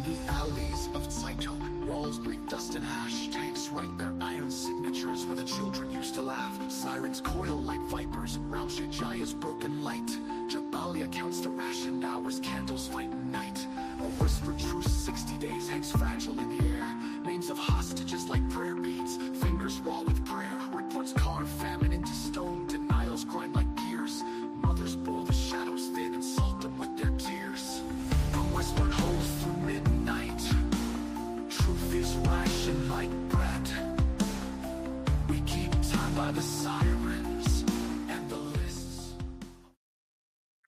the alleys of Saito, walls breathe dust and ash. Tanks write their iron signatures where the children used to laugh. Sirens coil like vipers round Shijaya's broken light. Jabalia counts the rationed hours, candles fight night. A whispered truce 60 days hangs fragile in the air. Names of hostages like prayer beads, fingers raw with prayer. Reports carve famine into stone, denials grind like gears. Mothers boil the shadows thin and salt them with their tears. The westward holds through midnight. Truth is rationed like bread. We keep time by the sirens and the lists.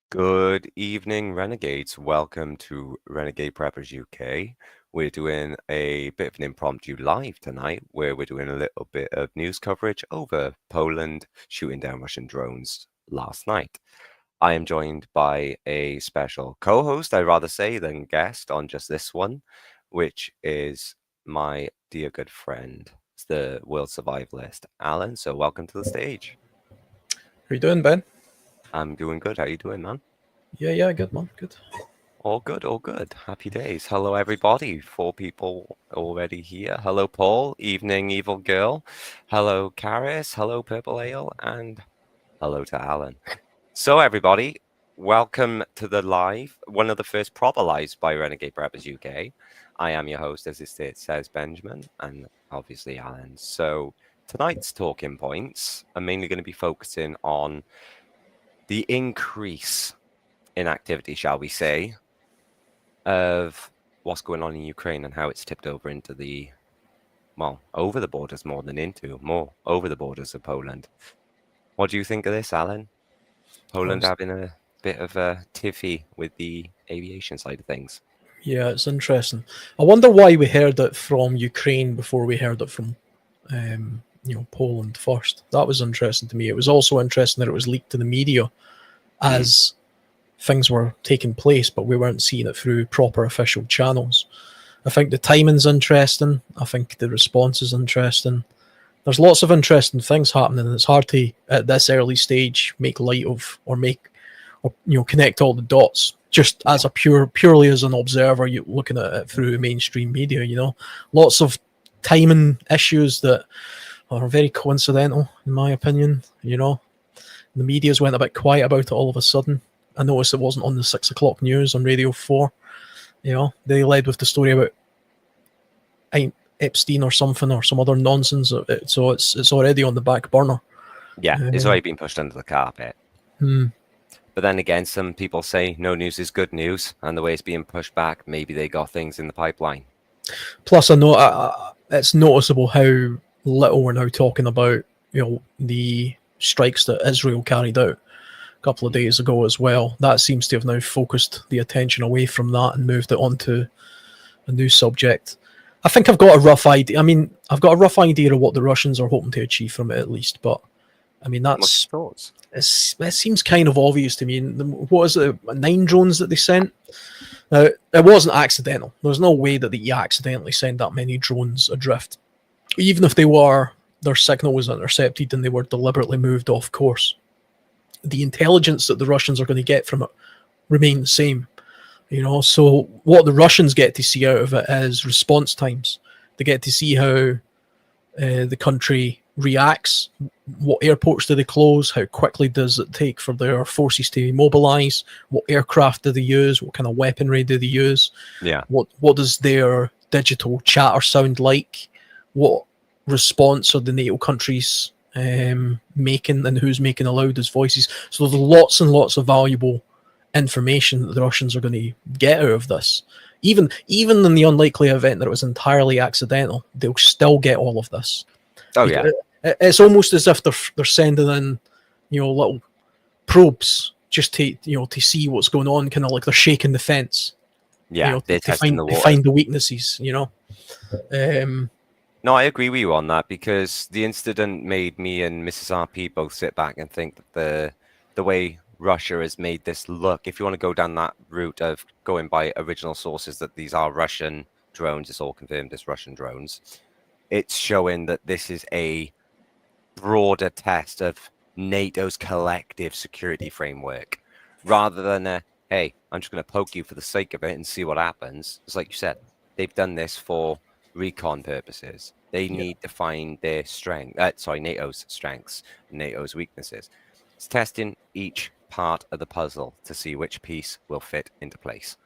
Good evening, Renegades. Welcome to Renegade Preppers UK. We're doing a bit of an impromptu live tonight where we're doing a little bit of news coverage over Poland shooting down Russian drones last night. I am joined by a special co-host, I'd rather say, than guest on just this one, which is my dear good friend, the world survivalist, Alan. So welcome to the stage. How you doing, Ben? I'm doing good. How you doing, man? Yeah, good, man. Good. All good, all good. Happy days. Hello, everybody. 4 people already here. Hello, Paul. Evening, evil girl. Hello, Karis. Hello, Purple Ale. And hello to Alan. So, everybody, welcome to the live, one of the first proper lives by Renegade Preppers UK. I am your host, as it says, Benjamin, and obviously Alan. So, tonight's talking points are mainly going to be focusing on the increase in activity, shall we say, of what's going on in Ukraine and how it's tipped over into the, well, over the borders more than into, more over the borders of Poland. What do you think of this, Alan? Poland having a bit of a tiffy with the aviation side of things. Yeah, it's interesting. I wonder why we heard it from Ukraine before we heard it from, Poland first. That was interesting to me. It was also interesting that it was leaked to the media as things were taking place, but we weren't seeing it through proper official channels. I think the timing's interesting. I think the response is interesting. There's lots of interesting things happening, and it's hard to, at this early stage, make light of or connect all the dots. Just as a purely as an observer, you looking at it through mainstream media. Lots of timing issues that are very coincidental, in my opinion. The media's went a bit quiet about it all of a sudden. I noticed it wasn't on the 6 o'clock news on Radio 4. They led with the story about Epstein or something or some other nonsense. So it's already on the back burner. Yeah, it's already been pushed under the carpet. But then again, some people say no news is good news, and the way it's being pushed back, maybe they got things in the pipeline. Plus, I know it's noticeable how little we're now talking about, the strikes that Israel carried out a couple of days ago as well. That seems to have now focused the attention away from that and moved it onto a new subject. I think I've got a rough idea. I've got a rough idea of what the Russians are hoping to achieve from it, at least. But What's your thoughts? It seems kind of obvious to me. What is it? 9 drones that they sent. Now, it wasn't accidental. There's no way that you accidentally send that many drones adrift. Even if their signal was intercepted and they were deliberately moved off course, the intelligence that the Russians are going to get from it remains the same. So what the Russians get to see out of it is response times. They get to see how the country reacts. What airports do they close? How quickly does it take for their forces to mobilize? What aircraft do they use? What kind of weaponry do they use? Yeah. What does their digital chatter sound like? What response are the NATO countries making, and who's making the loudest voices? So there's lots and lots of valuable information that the Russians are going to get out of this. Even in the unlikely event that it was entirely accidental, they'll still get all of this. Oh yeah. It's almost as if they're sending in, little probes just to see what's going on, kind of like they're shaking the fence. Yeah, to find the weaknesses. No, I agree with you on that, because the incident made me and Mrs. RP both sit back and think that the way Russia has made this look, if you want to go down that route of going by original sources that these are Russian drones, it's all confirmed as Russian drones, it's showing that this is a broader test of NATO's collective security framework, rather than hey, I'm just going to poke you for the sake of it and see what happens. It's like you said, they've done this for recon purposes. They need to find their strength. NATO's strengths, NATO's weaknesses. It's testing each part of the puzzle to see which piece will fit into place.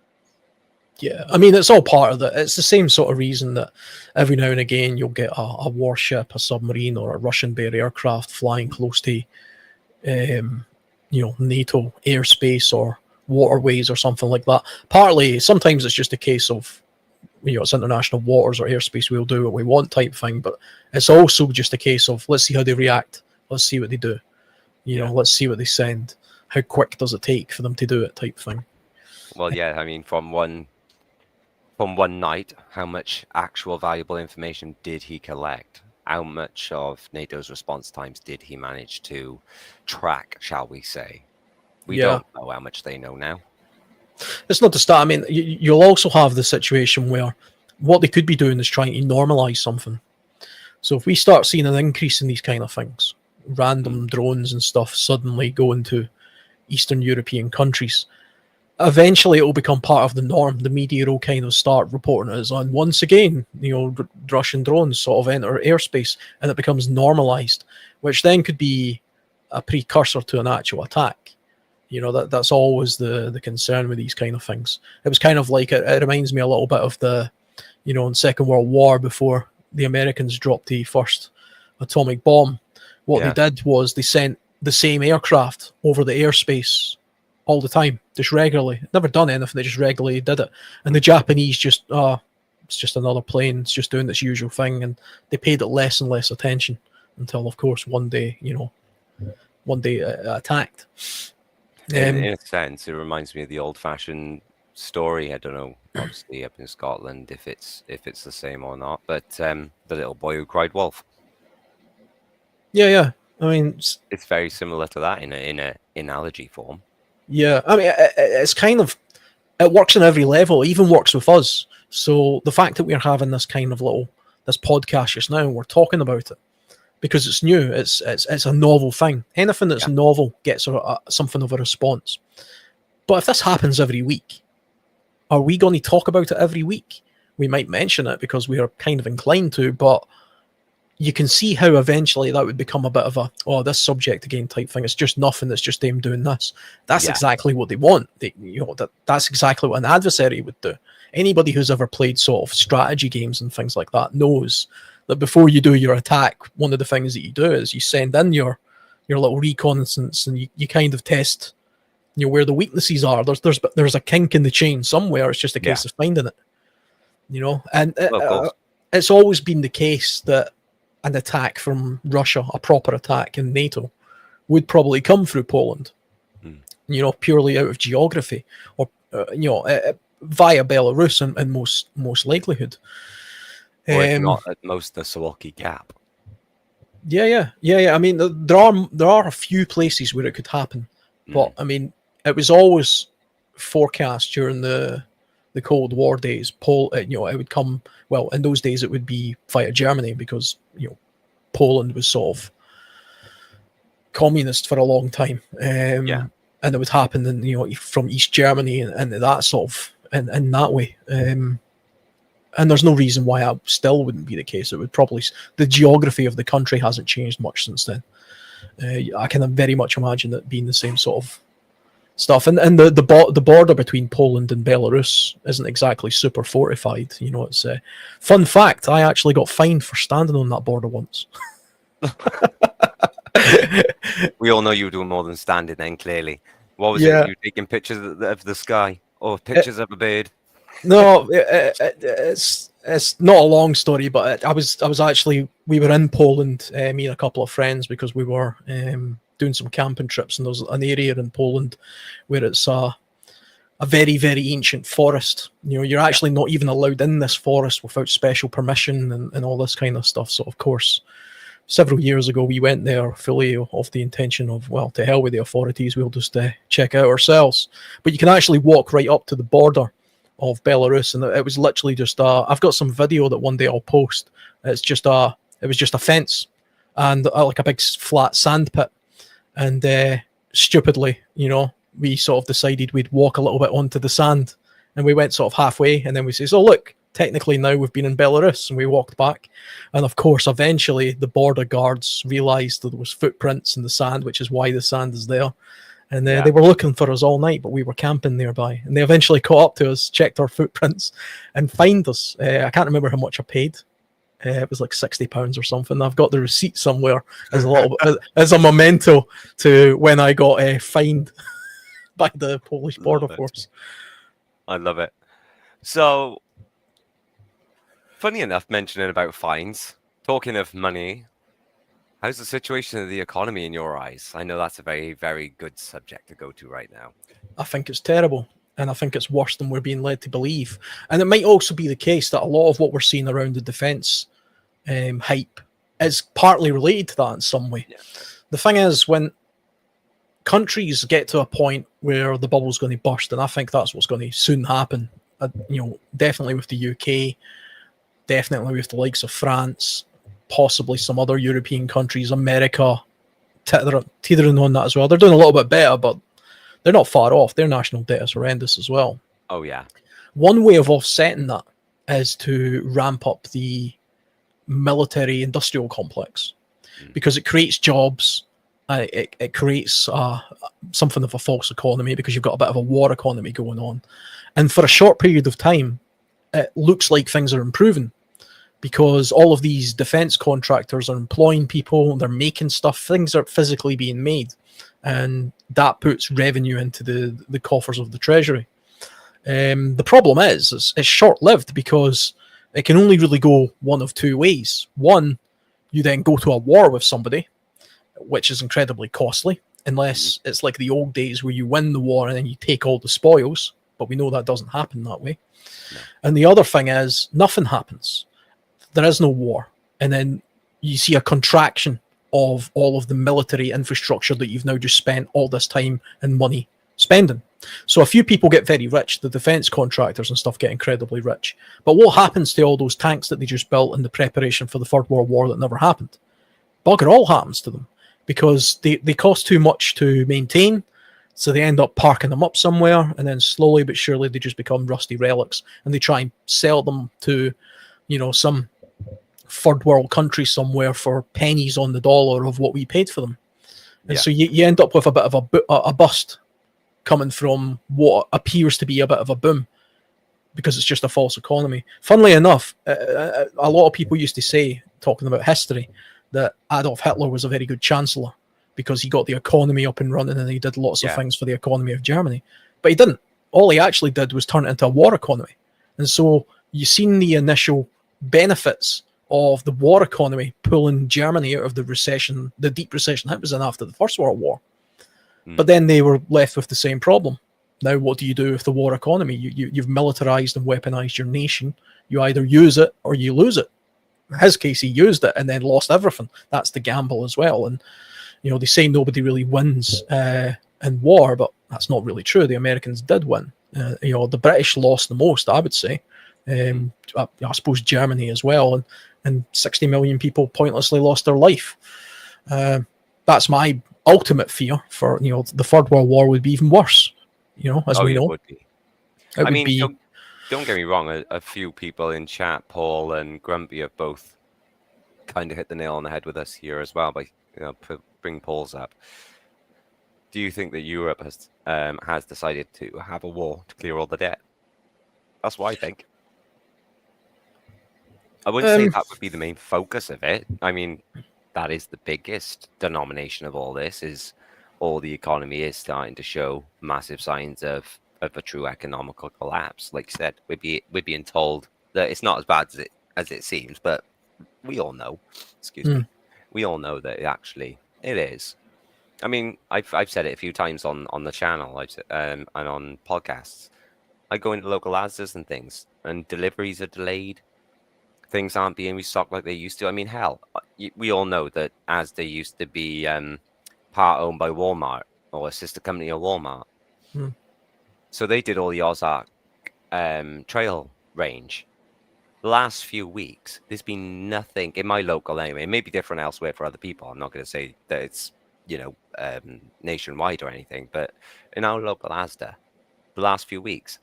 Yeah, I mean, it's all part of it. It's the same sort of reason that every now and again you'll get a warship, a submarine, or a Russian-built aircraft flying close to, NATO airspace or waterways or something like that. Partly, sometimes it's just a case of, it's international waters or airspace, we'll do what we want type thing, but it's also just a case of, let's see how they react. Let's see what they do. Let's see what they send. How quick does it take for them to do it type thing. Well, yeah, I mean, from one night, how much actual valuable information did he collect? How much of NATO's response times did he manage to track, shall we say? We don't know how much they know now. It's not to start. I mean, you'll also have the situation where what they could be doing is trying to normalize something. So if we start seeing an increase in these kind of things, random drones and stuff suddenly going to Eastern European countries, eventually it will become part of the norm. The media will kind of start reporting it as on, once again, Russian drones sort of enter airspace, and it becomes normalized, which then could be a precursor to an actual attack. That's always the concern with these kind of things. It was kind of like, it reminds me a little bit of the, in Second World War, before the Americans dropped the first atomic bomb. What they did was they sent the same aircraft over the airspace all the time, just regularly. Never done anything, they just regularly did it. And the Japanese just, it's just another plane, it's just doing its usual thing, and they paid it less and less attention until, of course, one day attacked. In a sense, it reminds me of the old-fashioned story. I don't know, obviously up in Scotland, if it's the same or not. But the little boy who cried wolf. Yeah. I mean, it's very similar to that in a analogy form. Yeah, I mean, it's kind of, it works on every level. It even works with us. So the fact that we're having this kind of this podcast just now, we're talking about it because it's new. It's a novel thing. Anything that's novel gets something of a response. But if this happens every week, are we going to talk about it every week? We might mention it because we are kind of inclined to, but you can see how eventually that would become a bit of this subject again type thing. It's just nothing. It's just them doing this. That's exactly what they want. That's exactly what an adversary would do. Anybody who's ever played sort of strategy games and things like that knows that before you do your attack, one of the things that you do is you send in your little reconnaissance, and you kind of test where the weaknesses are. There's a kink in the chain somewhere. It's just a case of finding it. And it's always been the case that an attack from Russia, a proper attack in NATO, would probably come through Poland, purely out of geography, or via Belarus in most likelihood. Or if not, at most the Suwalki Gap. Yeah. I mean, there are a few places where it could happen, but I mean, it was always forecast during the Cold War days. It would come. Well, in those days, it would be via Germany because Poland was sort of communist for a long time, and it would happen from East Germany and that sort of in that way. And there's no reason why that still wouldn't be the case. It would probably, the geography of the country hasn't changed much since then. I can very much imagine it being the same sort of stuff. And the border between Poland and Belarus isn't exactly super fortified. It's a fun fact. I actually got fined for standing on that border once. We all know you were doing more than standing then, clearly. What was it? You were taking pictures of the sky or pictures of a bird? No, it's not a long story, but I was actually, we were in Poland, me and a couple of friends, because we were doing some camping trips, and there's an area in Poland where it's a very, very ancient forest. You're actually not even allowed in this forest without special permission and all this kind of stuff. So of course, several years ago, we went there fully of the intention of, well, to hell with the authorities, we'll just check out ourselves. But you can actually walk right up to the border of Belarus, and it was literally just I've got some video that one day I'll post. It was just a fence and like a big flat sand pit, and stupidly, we sort of decided we'd walk a little bit onto the sand, and we went sort of halfway, and then we says, "Oh look, technically now we've been in Belarus," and we walked back, and of course, eventually the border guards realised that there was footprints in the sand, which is why the sand is there. And they were looking for us all night, but we were camping nearby. And they eventually caught up to us, checked our footprints, and fined us. I can't remember how much I paid. It was like £60 or something. I've got the receipt somewhere as a little as a memento to when I got fined by the Polish border force. I love it. So, funny enough, mentioning about fines. Talking of money, how's the situation of the economy in your eyes? I know that's a very, very good subject to go to right now. I think it's terrible, and I think it's worse than we're being led to believe. And it might also be the case that a lot of what we're seeing around the defence hype is partly related to that in some way. Yeah. The thing is, when countries get to a point where the bubble's going to burst, and I think that's what's going to soon happen, definitely with the UK, definitely with the likes of France, possibly some other European countries, America, teetering on that as well. They're doing a little bit better, but they're not far off. Their national debt is horrendous as well. Oh, yeah. One way of offsetting that is to ramp up the military industrial complex, because it creates jobs. It creates something of a false economy, because you've got a bit of a war economy going on. And for a short period of time, it looks like things are improving, because all of these defense contractors are employing people, they're making stuff, things are physically being made, and that puts revenue into the coffers of the treasury. The problem is it's short-lived, because it can only really go one of two ways. One, you then go to a war with somebody, which is incredibly costly, unless it's like the old days where you win the war and then you take all the spoils, but we know that doesn't happen that way. No. And the other thing is, nothing happens. There is no war. And then you see a contraction of all of the military infrastructure that you've now just spent all this time and money spending. So a few people get very rich, the defense contractors and stuff get incredibly rich. But what happens to all those tanks that they just built in the preparation for the Third World War that never happened? Bugger all happens to them, because they cost too much to maintain. So they end up parking them up somewhere, and then slowly but surely they just become rusty relics, and they try and sell them to, some third world country somewhere for pennies on the dollar of what we paid for them. And so you end up with a bit of a bust coming from what appears to be a bit of a boom, because it's just a false economy. Funnily enough, a lot of people used to say, talking about history, that Adolf Hitler was a very good chancellor because he got the economy up and running and he did lots of things for the economy of Germany. But he didn't. All he actually did was turn it into a war economy. And so you've seen the initial benefits of the war economy pulling Germany out of the recession, the deep recession it was in after the First World War. But then they were left with the same problem. Now, what do you do with the war economy? You've militarized and weaponized your nation. You either use it or you lose it. In his case, he used it and then lost everything. That's the gamble as well. And, they say nobody really wins in war, but that's not really true. The Americans did win. The British lost the most, I would say. I suppose Germany as well. And 60 million people pointlessly lost their life. That's my ultimate fear for, the Third World War would be even worse, as we know. It would be. Don't get me wrong, a few people in chat, Paul and Grumpy, have both kind of hit the nail on the head with us here as well by bring Paul's up. Do you think that Europe has decided to have a war to clear all the debt? That's what I think. I wouldn't say that would be the main focus of it. I mean, that is the biggest denomination of all this, is all the economy is starting to show massive signs of a true economical collapse. Like you said, we're being told that it's not as bad as it seems, but we all know, we all know that it is. I mean, I've said it a few times on the channel, and on podcasts. I go into local Asda's and things, and deliveries are delayed. Things aren't being restocked like they used to. I mean, hell, we all know that Asda used to be part owned by Walmart, or a sister company of Walmart. So they did all the Ozark trail range. The last few weeks, there's been nothing in my local anyway. It may be different elsewhere for other people. I'm not going to say that it's nationwide or anything, but in our local Asda, the last few weeks,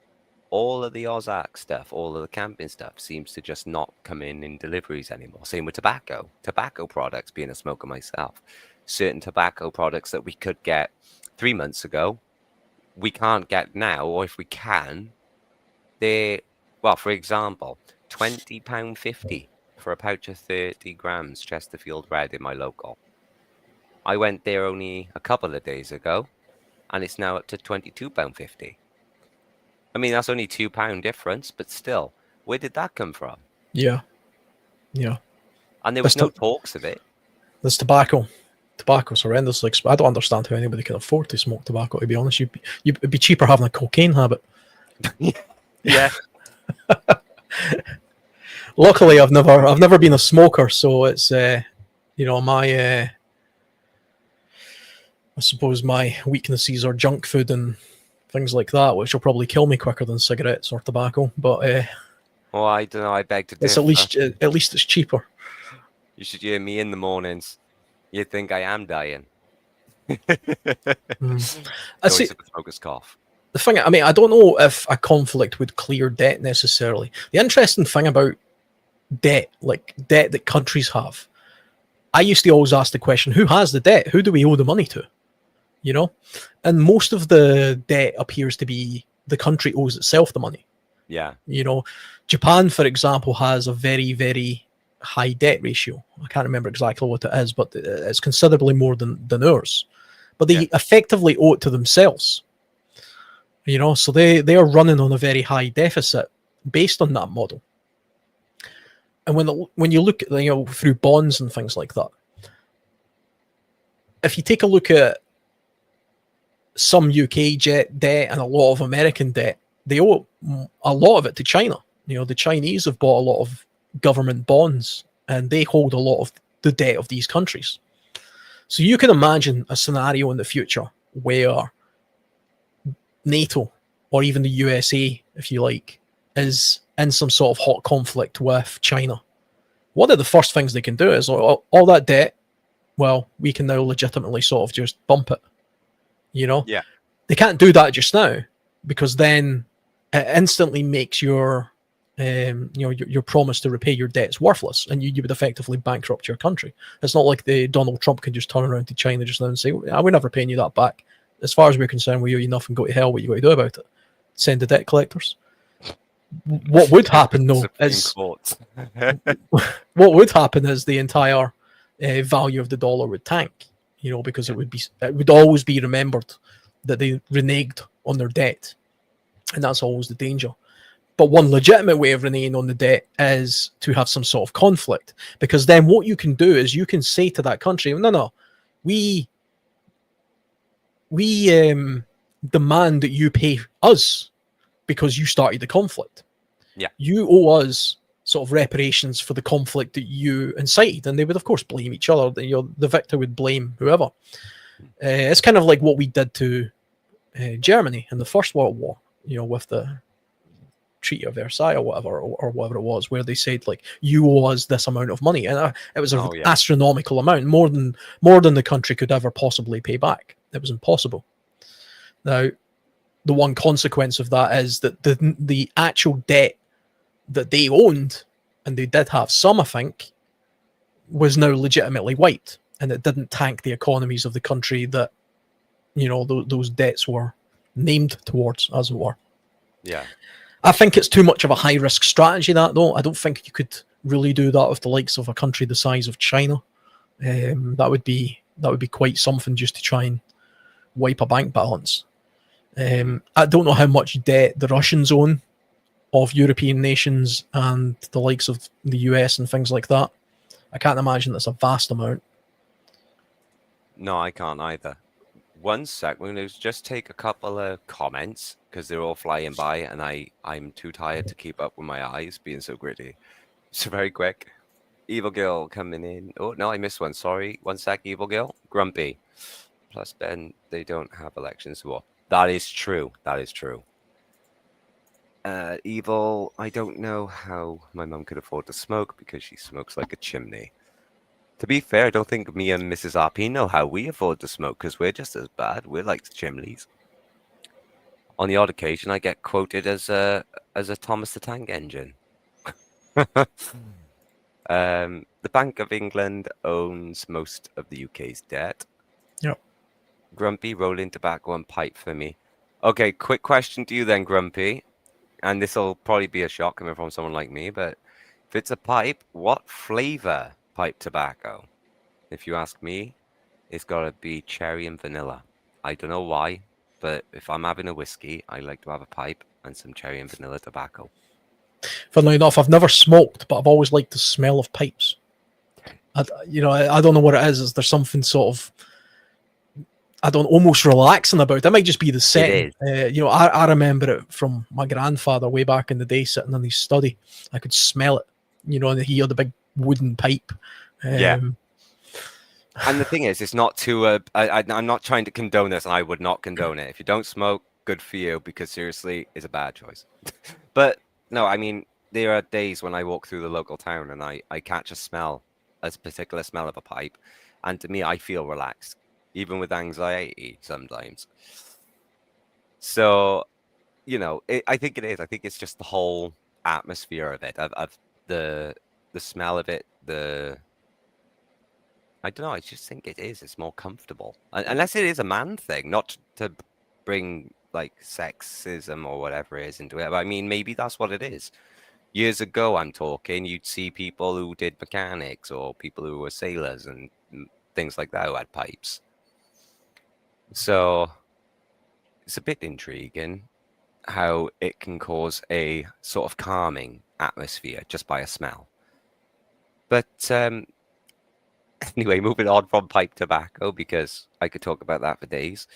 all of the Ozark stuff, all of the camping stuff seems to just not come in deliveries anymore. Same with tobacco products, being a smoker myself. Certain tobacco products that we could get 3 months ago, we can't get now, or if we can, well, for example, £20.50 for a pouch of 30 grams Chesterfield Red in my local. I went there only a couple of days ago, and it's now up to £22.50. I mean, that's only £2 difference, but still, where did that come from? Yeah. And there was no talks of it. There's tobacco. Tobacco's horrendous. Like, I don't understand how anybody can afford to smoke tobacco. To be honest, it'd be cheaper having a cocaine habit. Yeah. Luckily, I've never been a smoker, so it's my I suppose my weaknesses are junk food and things like that, which will probably kill me quicker than cigarettes or tobacco. But well, I don't know. I beg to differ. it's at least it's cheaper. You should hear me in the mornings. You'd think I am dying. I see. The smoker's cough. The thing, I mean, I don't know if a conflict would clear debt necessarily. The interesting thing about debt, like debt that countries have, I used to always ask the question, who has the debt? Who do we owe the money to? You know? And most of the debt appears to be the country owes itself the money. Yeah. You know, Japan, for example, has a very, very high debt ratio. I can't remember exactly what it is, but it's considerably more than ours. But they effectively owe it to themselves. You know, so they are running on a very high deficit based on that model. And when you look at, through bonds and things like that, if you take a look at some UK debt and a lot of American debt, they owe a lot of it to China. You know, the Chinese have bought a lot of government bonds and they hold a lot of the debt of these countries. So you can imagine a scenario in the future where NATO, or even the USA, if you like, is in some sort of hot conflict with China. One of the first things they can do is all that debt, well, we can now legitimately sort of just bump it. You know? Yeah. They can't do that just now because then it instantly makes your promise to repay your debts worthless, and you would effectively bankrupt your country. It's not like Donald Trump can just turn around to China just now and say, we're never paying you that back. As far as we're concerned, we owe you nothing, go to hell. What you got to do about it? Send the debt collectors. What would happen though is what would happen is the entire value of the dollar would tank. You know, because it would always be remembered that they reneged on their debt, and that's always the danger. But one legitimate way of reneging on the debt is to have some sort of conflict, because then what you can do is you can say to that country, no, we demand that you pay us because you started the conflict. Yeah. You owe us sort of reparations for the conflict that you incited, and they would of course blame each other. The victor would blame whoever. It's kind of like what we did to Germany in the First World War, with the Treaty of Versailles or whatever it was, where they said, like, you owe us this amount of money, and it was an astronomical amount, more than the country could ever possibly pay back. It was impossible. Now, the one consequence of that is that the actual debt that they owned, and they did have some, I think, was now legitimately wiped, and it didn't tank the economies of the country that, those debts were named towards, as it were. Yeah. I think it's too much of a high-risk strategy, that, though. I don't think you could really do that with the likes of a country the size of China. That would be quite something, just to try and wipe a bank balance. I don't know how much debt the Russians own of European nations and the likes of the US and things like that. I can't imagine that's a vast amount. No, I can't either. One sec, we're going to just take a couple of comments because they're all flying by, and I'm too tired to keep up with my eyes being so gritty. So very quick. Evil Girl coming in. Oh, no, I missed one. Sorry. One sec, Evil Girl. Grumpy. Plus, Ben, they don't have elections. Well, that is true. That is true. Evil, I don't know how my mum could afford to smoke because she smokes like a chimney. To be fair, I don't think me and Mrs. RP know how we afford to smoke because we're just as bad. We're like chimneys. On the odd occasion, I get quoted as a Thomas the Tank Engine. The Bank of England owns most of the UK's debt. Yep. Grumpy, rolling tobacco and pipe for me. Okay, quick question to you then, Grumpy. And this will probably be a shock coming from someone like me, but if it's a pipe, what flavor pipe tobacco? If you ask me, it's got to be cherry and vanilla. I don't know why, but if I'm having a whiskey, I like to have a pipe and some cherry and vanilla tobacco. Funnily enough, I've never smoked, but I've always liked the smell of pipes. I don't know what it is. Is there something sort of, almost relaxing about it? It might just be the setting. I remember it from my grandfather way back in the day, sitting in his study. I could smell it, and he had a big wooden pipe. Yeah. And the thing is, it's not too. I'm not trying to condone this, and I would not condone it. If you don't smoke, good for you, because seriously, it's a bad choice. But no, I mean, there are days when I walk through the local town and I catch a particular smell of a pipe, and to me, I feel relaxed, even with anxiety sometimes. So, I think it is. I think it's just the whole atmosphere of it, of the smell of it, I don't know. I just think it is. It's more comfortable, unless it is a man thing, not to bring like sexism or whatever it is into it. But I mean, maybe that's what it is. Years ago, I'm talking, you'd see people who did mechanics or people who were sailors and things like that who had pipes. So it's a bit intriguing how it can cause a sort of calming atmosphere just by a smell. But anyway, moving on from pipe tobacco, because I could talk about that for days.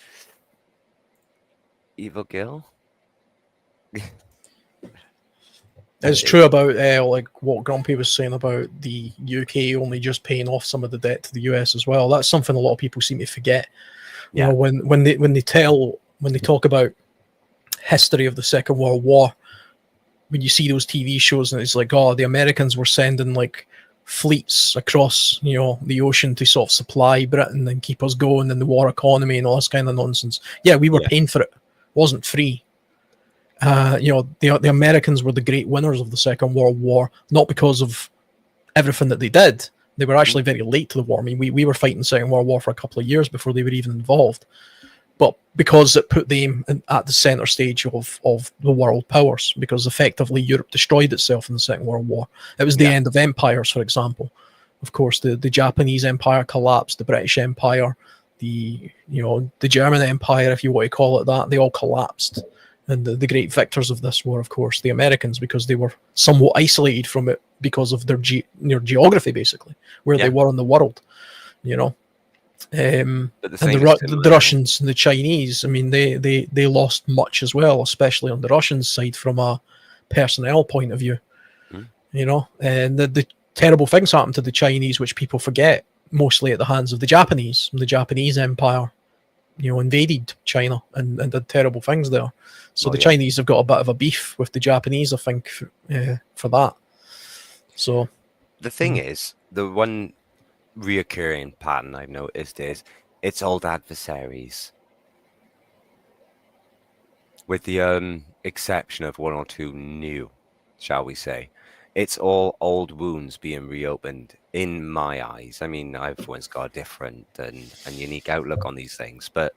Evil Gill? It's true about like what Grumpy was saying about the UK only just paying off some of the debt to the US as well. That's something a lot of people seem to forget. Yeah. When they talk about history of the Second World War, when you see those TV shows and it's like, oh, the Americans were sending like fleets across, the ocean to sort of supply Britain and keep us going in the war economy and all this kind of nonsense. Yeah, we were paying for it. It wasn't free. The Americans were the great winners of the Second World War, not because of everything that they did. They were actually very late to the war. I mean, we were fighting the Second World War for a couple of years before they were even involved. But because it put them at the center stage of the world powers, because effectively Europe destroyed itself in the Second World War. It was the end of empires, for example. Of course, the Japanese Empire collapsed, the British Empire, the German Empire, if you want to call it that, they all collapsed. And the great victors of this were, of course, the Americans, because they were somewhat isolated from it because of their geography, basically, where they were in the world, and the Russians and the Chinese, I mean, they lost much as well, especially on the Russian side from a personnel point of view, and the terrible things happened to the Chinese, which people forget, mostly at the hands of the Japanese. And the Japanese Empire, invaded China and did terrible things there. So the Chinese have got a bit of a beef with the Japanese, I think, for that. So the thing is, the one reoccurring pattern I've noticed is it's old adversaries, with the exception of one or two new, shall we say. It's all old wounds being reopened in my eyes. I mean, everyone's got a different and unique outlook on these things, but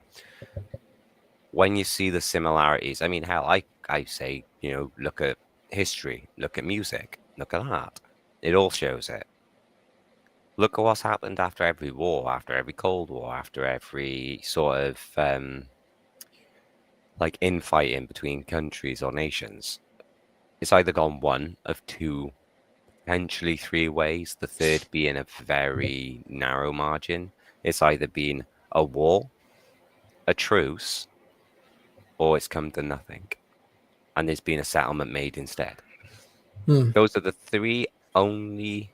when you see the similarities, I mean, hell, I say, look at history, look at music, look at art. It all shows it. Look at what's happened after every war, after every Cold War, after every sort of like infighting between countries or nations. It's either gone one of two, potentially three ways, the third being a very narrow margin. It's either been a war, a truce, or it's come to nothing, and there's been a settlement made instead. Those are the three only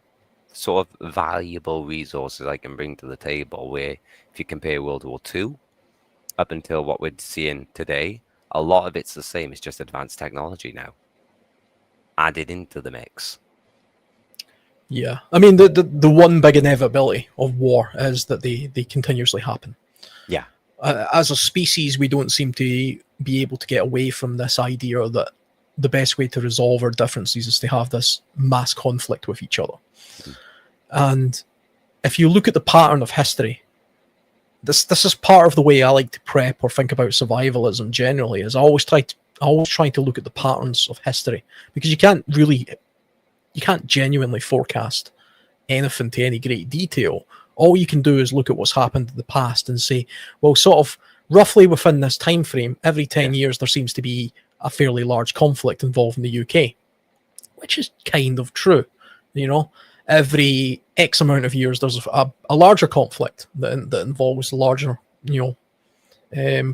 sort of valuable resources I can bring to the table, where if you compare World War II up until what we're seeing today, a lot of it's the same. It's just advanced technology now added into the mix. Yeah, I mean the one big inevitability of war is that they continuously happen. Yeah. As a species, we don't seem to be able to get away from this idea that the best way to resolve our differences is to have this mass conflict with each other. Mm. And if you look at the pattern of history, this is part of the way I like to prep or think about survivalism generally. Is I always try to look at the patterns of history, because you can't genuinely forecast anything to any great detail. All you can do is look at what's happened in the past and say, well, sort of roughly within this time frame, every 10 years there seems to be a fairly large conflict involving the UK, which is kind of true. You know, every X amount of years there's a larger conflict that involves larger,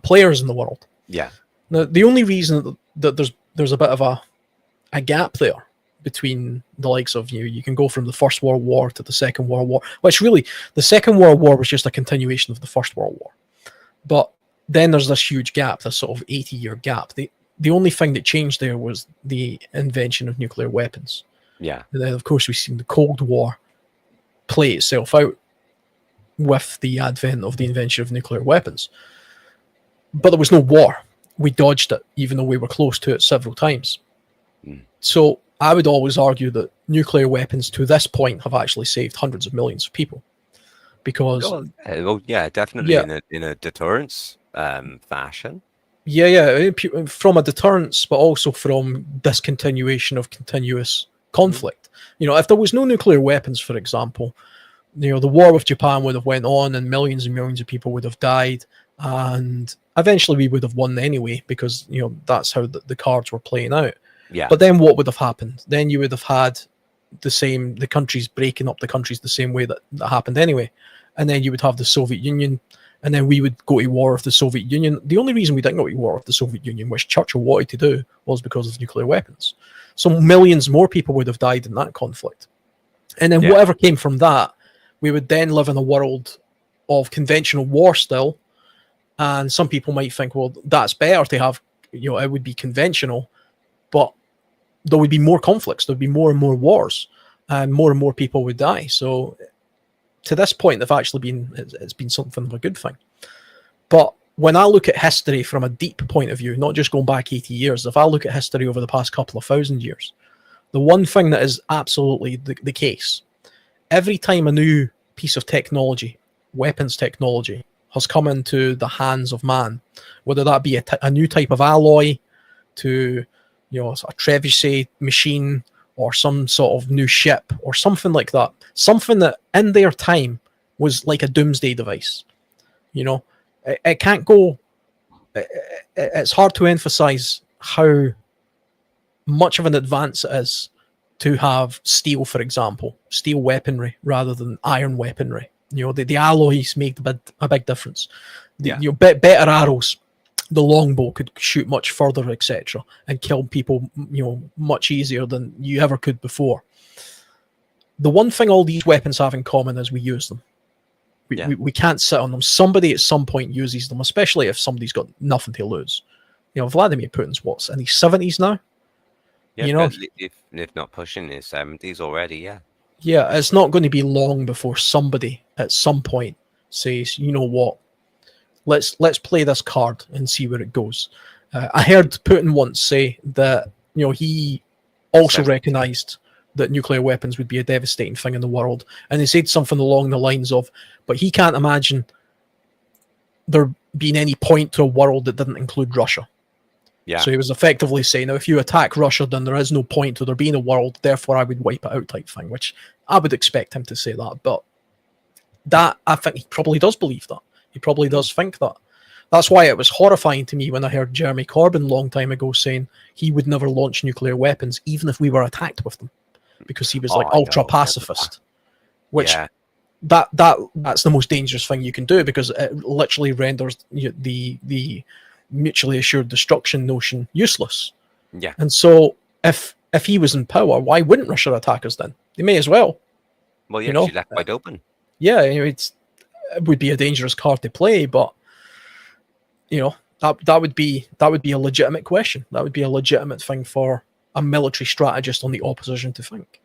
players in the world. Yeah. Now, the only reason that there's a bit of a gap there between the likes of you can go from the First World War to the Second World War, which really the Second World War was just a continuation of the First World War. But then there's this huge gap, this sort of 80-year gap. The only thing that changed there was the invention of nuclear weapons. Yeah. And then, of course, we've seen the Cold War play itself out with the advent of the invention of nuclear weapons. But there was no war. We dodged it, even though we were close to it several times. Mm. So I would always argue that nuclear weapons to this point have actually saved hundreds of millions of people. Because definitely in a deterrence fashion. Yeah, from a deterrence, but also from discontinuation of continuous conflict. If there was no nuclear weapons, for example, the war with Japan would have went on, and millions of people would have died, and eventually we would have won anyway, because that's how the cards were playing out. Yeah. But then what would have happened? Then you would have had the countries breaking up the countries the same way that happened anyway, and then you would have the Soviet Union. And then we would go to war with the Soviet Union. The only reason we didn't go to war with the Soviet Union, which Churchill wanted to do, was because of nuclear weapons. So millions more people would have died in that conflict. And then whatever came from that, we would then live in a world of conventional war still. And some people might think, well, that's better to have, it would be conventional, but there would be more conflicts. There'd be more and more wars, and more people would die. So to this point, it's been something of a good thing. But when I look at history from a deep point of view, not just going back 80 years, if I look at history over the past couple of thousand years, the one thing that is absolutely the case, every time a new piece of technology, weapons technology, has come into the hands of man, whether that be a new type of alloy to, a trebuchet machine, or some sort of new ship, or something like that. Something that in their time was like a doomsday device. It can't go. It's hard to emphasize how much of an advance it is to have steel, for example, steel weaponry rather than iron weaponry. The alloys make a big difference. Better arrows. The longbow could shoot much further, etc., and kill people, much easier than you ever could before. The one thing all these weapons have in common is we use them. We can't sit on them. Somebody at some point uses them, especially if somebody's got nothing to lose. Vladimir Putin's in his 70s now. Yeah, if not pushing his 70s already, yeah. Yeah, it's not going to be long before somebody at some point says, you know what, let's play this card and see where it goes. I heard Putin once say that he also recognized that nuclear weapons would be a devastating thing in the world, and he said something along the lines of, but he can't imagine there being any point to a world that didn't include Russia. Yeah. So he was effectively saying, now, if you attack Russia, then there is no point to there being a world, therefore I would wipe it out type thing, which I would expect him to say that. But that, I think he probably does believe that. He probably does think that. That's why it was horrifying to me when I heard Jeremy Corbyn a long time ago saying he would never launch nuclear weapons, even if we were attacked with them, because he was ultra pacifist, which that's the most dangerous thing you can do, because it literally renders the mutually assured destruction notion useless. Yeah. And so if he was in power, why wouldn't Russia attack us then? They may as well. Well, yeah, she left wide open. Yeah, it would be a dangerous card to play, but that would be a legitimate question. That would be a legitimate thing for a military strategist on the opposition to think.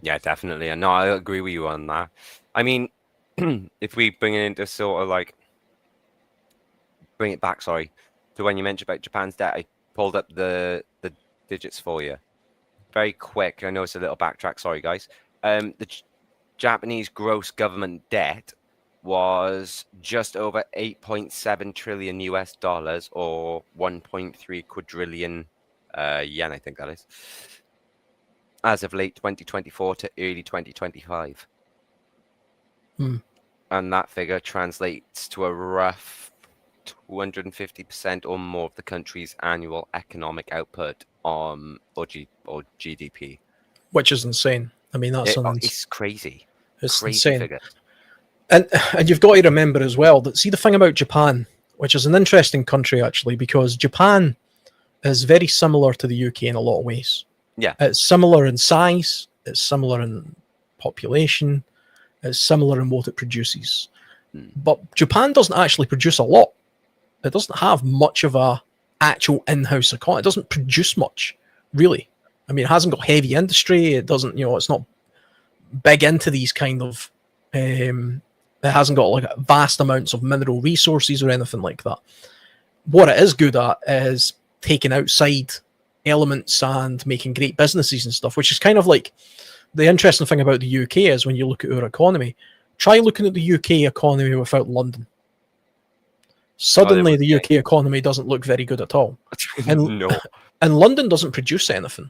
Yeah, definitely. And no, I agree with you on that. I mean, if we bring it into sort of like bring it back, sorry, to when you mentioned about Japan's debt, I pulled up the digits for you. Very quick. I know it's a little backtrack. Sorry, guys. The Japanese gross government debt was just over 8.7 trillion US dollars, or 1.3 quadrillion yen, I think that is, as of late 2024 to early 2025. Hmm. And that figure translates to a rough 250% or more of the country's annual economic output or GDP. Which is insane. I mean, It's crazy. it's Crazy insane. figure. And you've got to remember as well that, see, the thing about Japan, which is an interesting country actually, because Japan is very similar to the UK in a lot of ways. Yeah. It's similar in size, it's similar in population, it's similar in what it produces. But Japan doesn't actually produce a lot. It doesn't have much of a actual in-house economy. It doesn't produce much, really. I mean, it hasn't got heavy industry. It doesn't, it's not big into these kind of. It hasn't got like vast amounts of mineral resources or anything like that. What it is good at is taking outside elements and making great businesses and stuff, which is kind of like the interesting thing about the UK is when you look at our economy, try looking at the UK economy without London. Suddenly, the UK economy doesn't look very good at all. And, No. And London doesn't produce anything.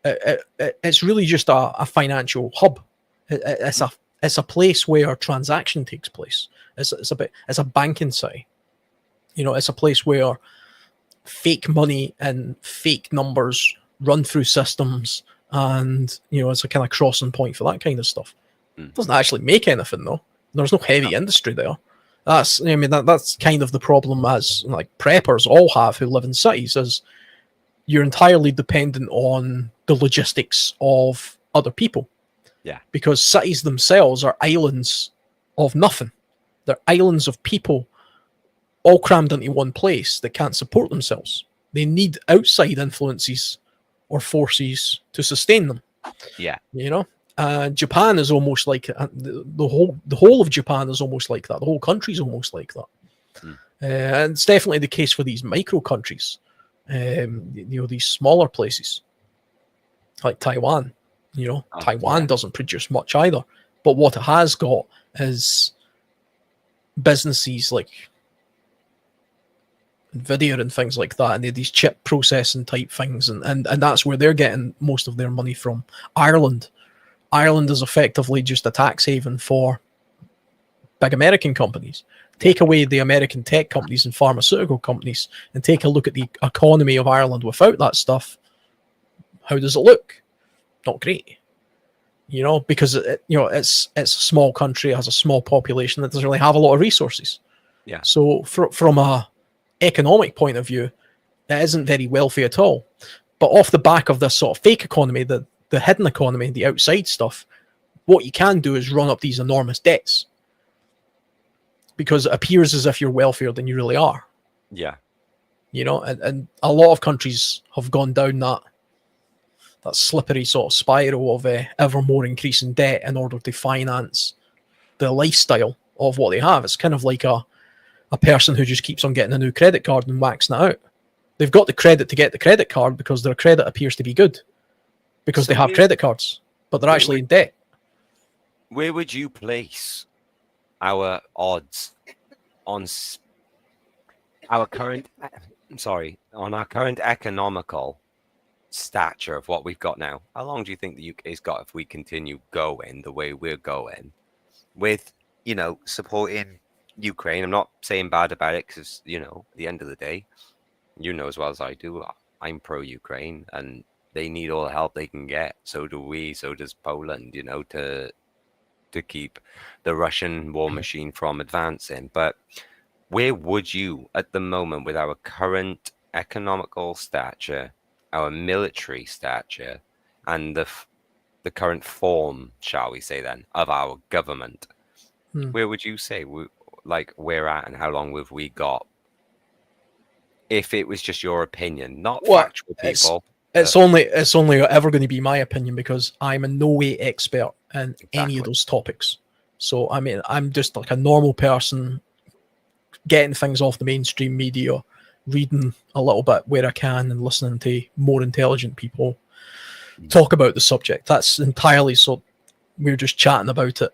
It's really just a financial hub. It's a place where transaction takes place. It's a banking city. It's a place where fake money and fake numbers run through systems, and it's a kind of crossing point for that kind of stuff. It doesn't actually make anything though. There's no heavy industry there. That's kind of the problem, as like preppers all have who live in cities, is you're entirely dependent on the logistics of other people. Yeah. Because cities themselves are islands of nothing. They're islands of people all crammed into one place that can't support themselves. They need outside influences or forces to sustain them. Yeah. Japan is almost like the whole of Japan is almost like that. The whole country is almost like that. And it's definitely the case for these micro countries. These smaller places like Taiwan. Taiwan doesn't produce much either, but what it has got is businesses like Nvidia and things like that, and they have these chip processing type things, and that's where they're getting most of their money from. Ireland is effectively just a tax haven for big American companies. Take away the American tech companies and pharmaceutical companies and take a look at the economy of Ireland without that stuff. How does it look? Not great. Because it's a small country, it has a small population that doesn't really have a lot of resources. Yeah. So from a economic point of view, it isn't very wealthy at all. But off the back of this sort of fake economy, the hidden economy, the outside stuff, what you can do is run up these enormous debts, because it appears as if you're wealthier than you really are. Yeah. And a lot of countries have gone down that slippery sort of spiral of ever more increasing debt in order to finance the lifestyle of what they have. It's kind of like a person who just keeps on getting a new credit card and waxing it out. They've got the credit to get the credit card because their credit appears to be good, because they have credit cards, but they're actually in debt. Where would you place our odds on our current economical stature of what we've got now? How long do you think the UK's got if we continue going the way we're going with, supporting Ukraine? I'm not saying bad about it, because, at the end of the day, as well as I do, I'm pro-Ukraine, and they need all the help they can get. So do we, so does Poland, to keep the Russian war machine from advancing. But where would you, at the moment, with our current economical stature, our military stature, and the current form, shall we say then, of our government, where would you say we're at, and how long have we got? If it was just your opinion, not factual people. It's only ever going to be my opinion because I'm in no way expert in any of those topics. So I mean, I'm just like a normal person getting things off the mainstream media, reading a little bit where I can, and listening to more intelligent people talk about the subject. That's entirely so. We're just chatting about it.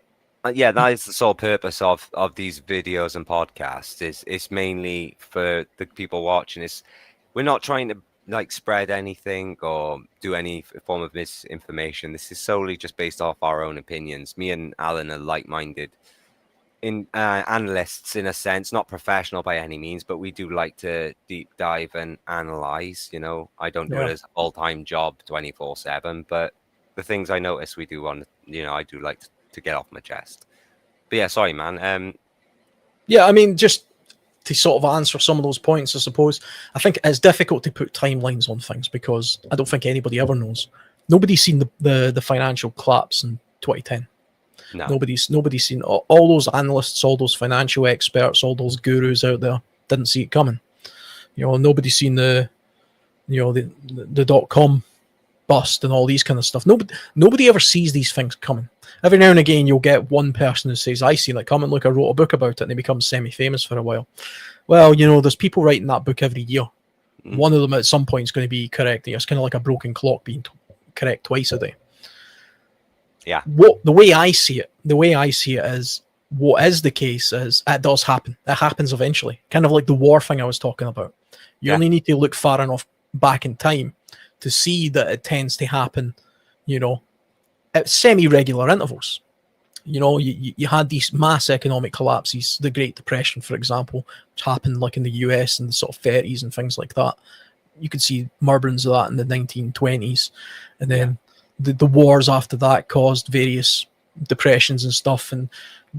Yeah, that is the sole purpose of these videos and podcasts. It's mainly for the people watching. We're not trying to like spread anything or do any form of misinformation. This is solely just based off our own opinions. Me and Alan are like-minded analysts in a sense, not professional by any means, but we do like to deep dive and analyze. You know, I don't do it as a full-time job 24/7, but the things I notice we do on, you know, I do like to get off my chest. But yeah, sorry, man. Yeah, I mean, just to sort of answer some of those points, I suppose, I think it's difficult to put timelines on things because I don't think anybody ever knows. Nobody's seen the financial collapse in 2010. No. Nobody's seen all those analysts, all those financial experts, all those gurus out there didn't see it coming. You know, nobody's seen the .com bust and all these kind of stuff. Nobody ever sees these things coming. Every now and again, you'll get one person who says, "I seen it coming. Look, I wrote a book about it," and they become semi-famous for a while. Well, you know, there's people writing that book every year. One of them at some point is going to be correct. It's kind of like a broken clock being correct twice a day. Yeah. The way I see it is, what is the case is it does happen. It happens eventually. Kind of like the war thing I was talking about. You only need to look far enough back in time to see that it tends to happen, you know, at semi-regular intervals. You know, you had these mass economic collapses, the Great Depression, for example, which happened like in the US in the sort of 30s and things like that. You could see murmurings of that in the 1920s. And then the wars after that caused various depressions and stuff. And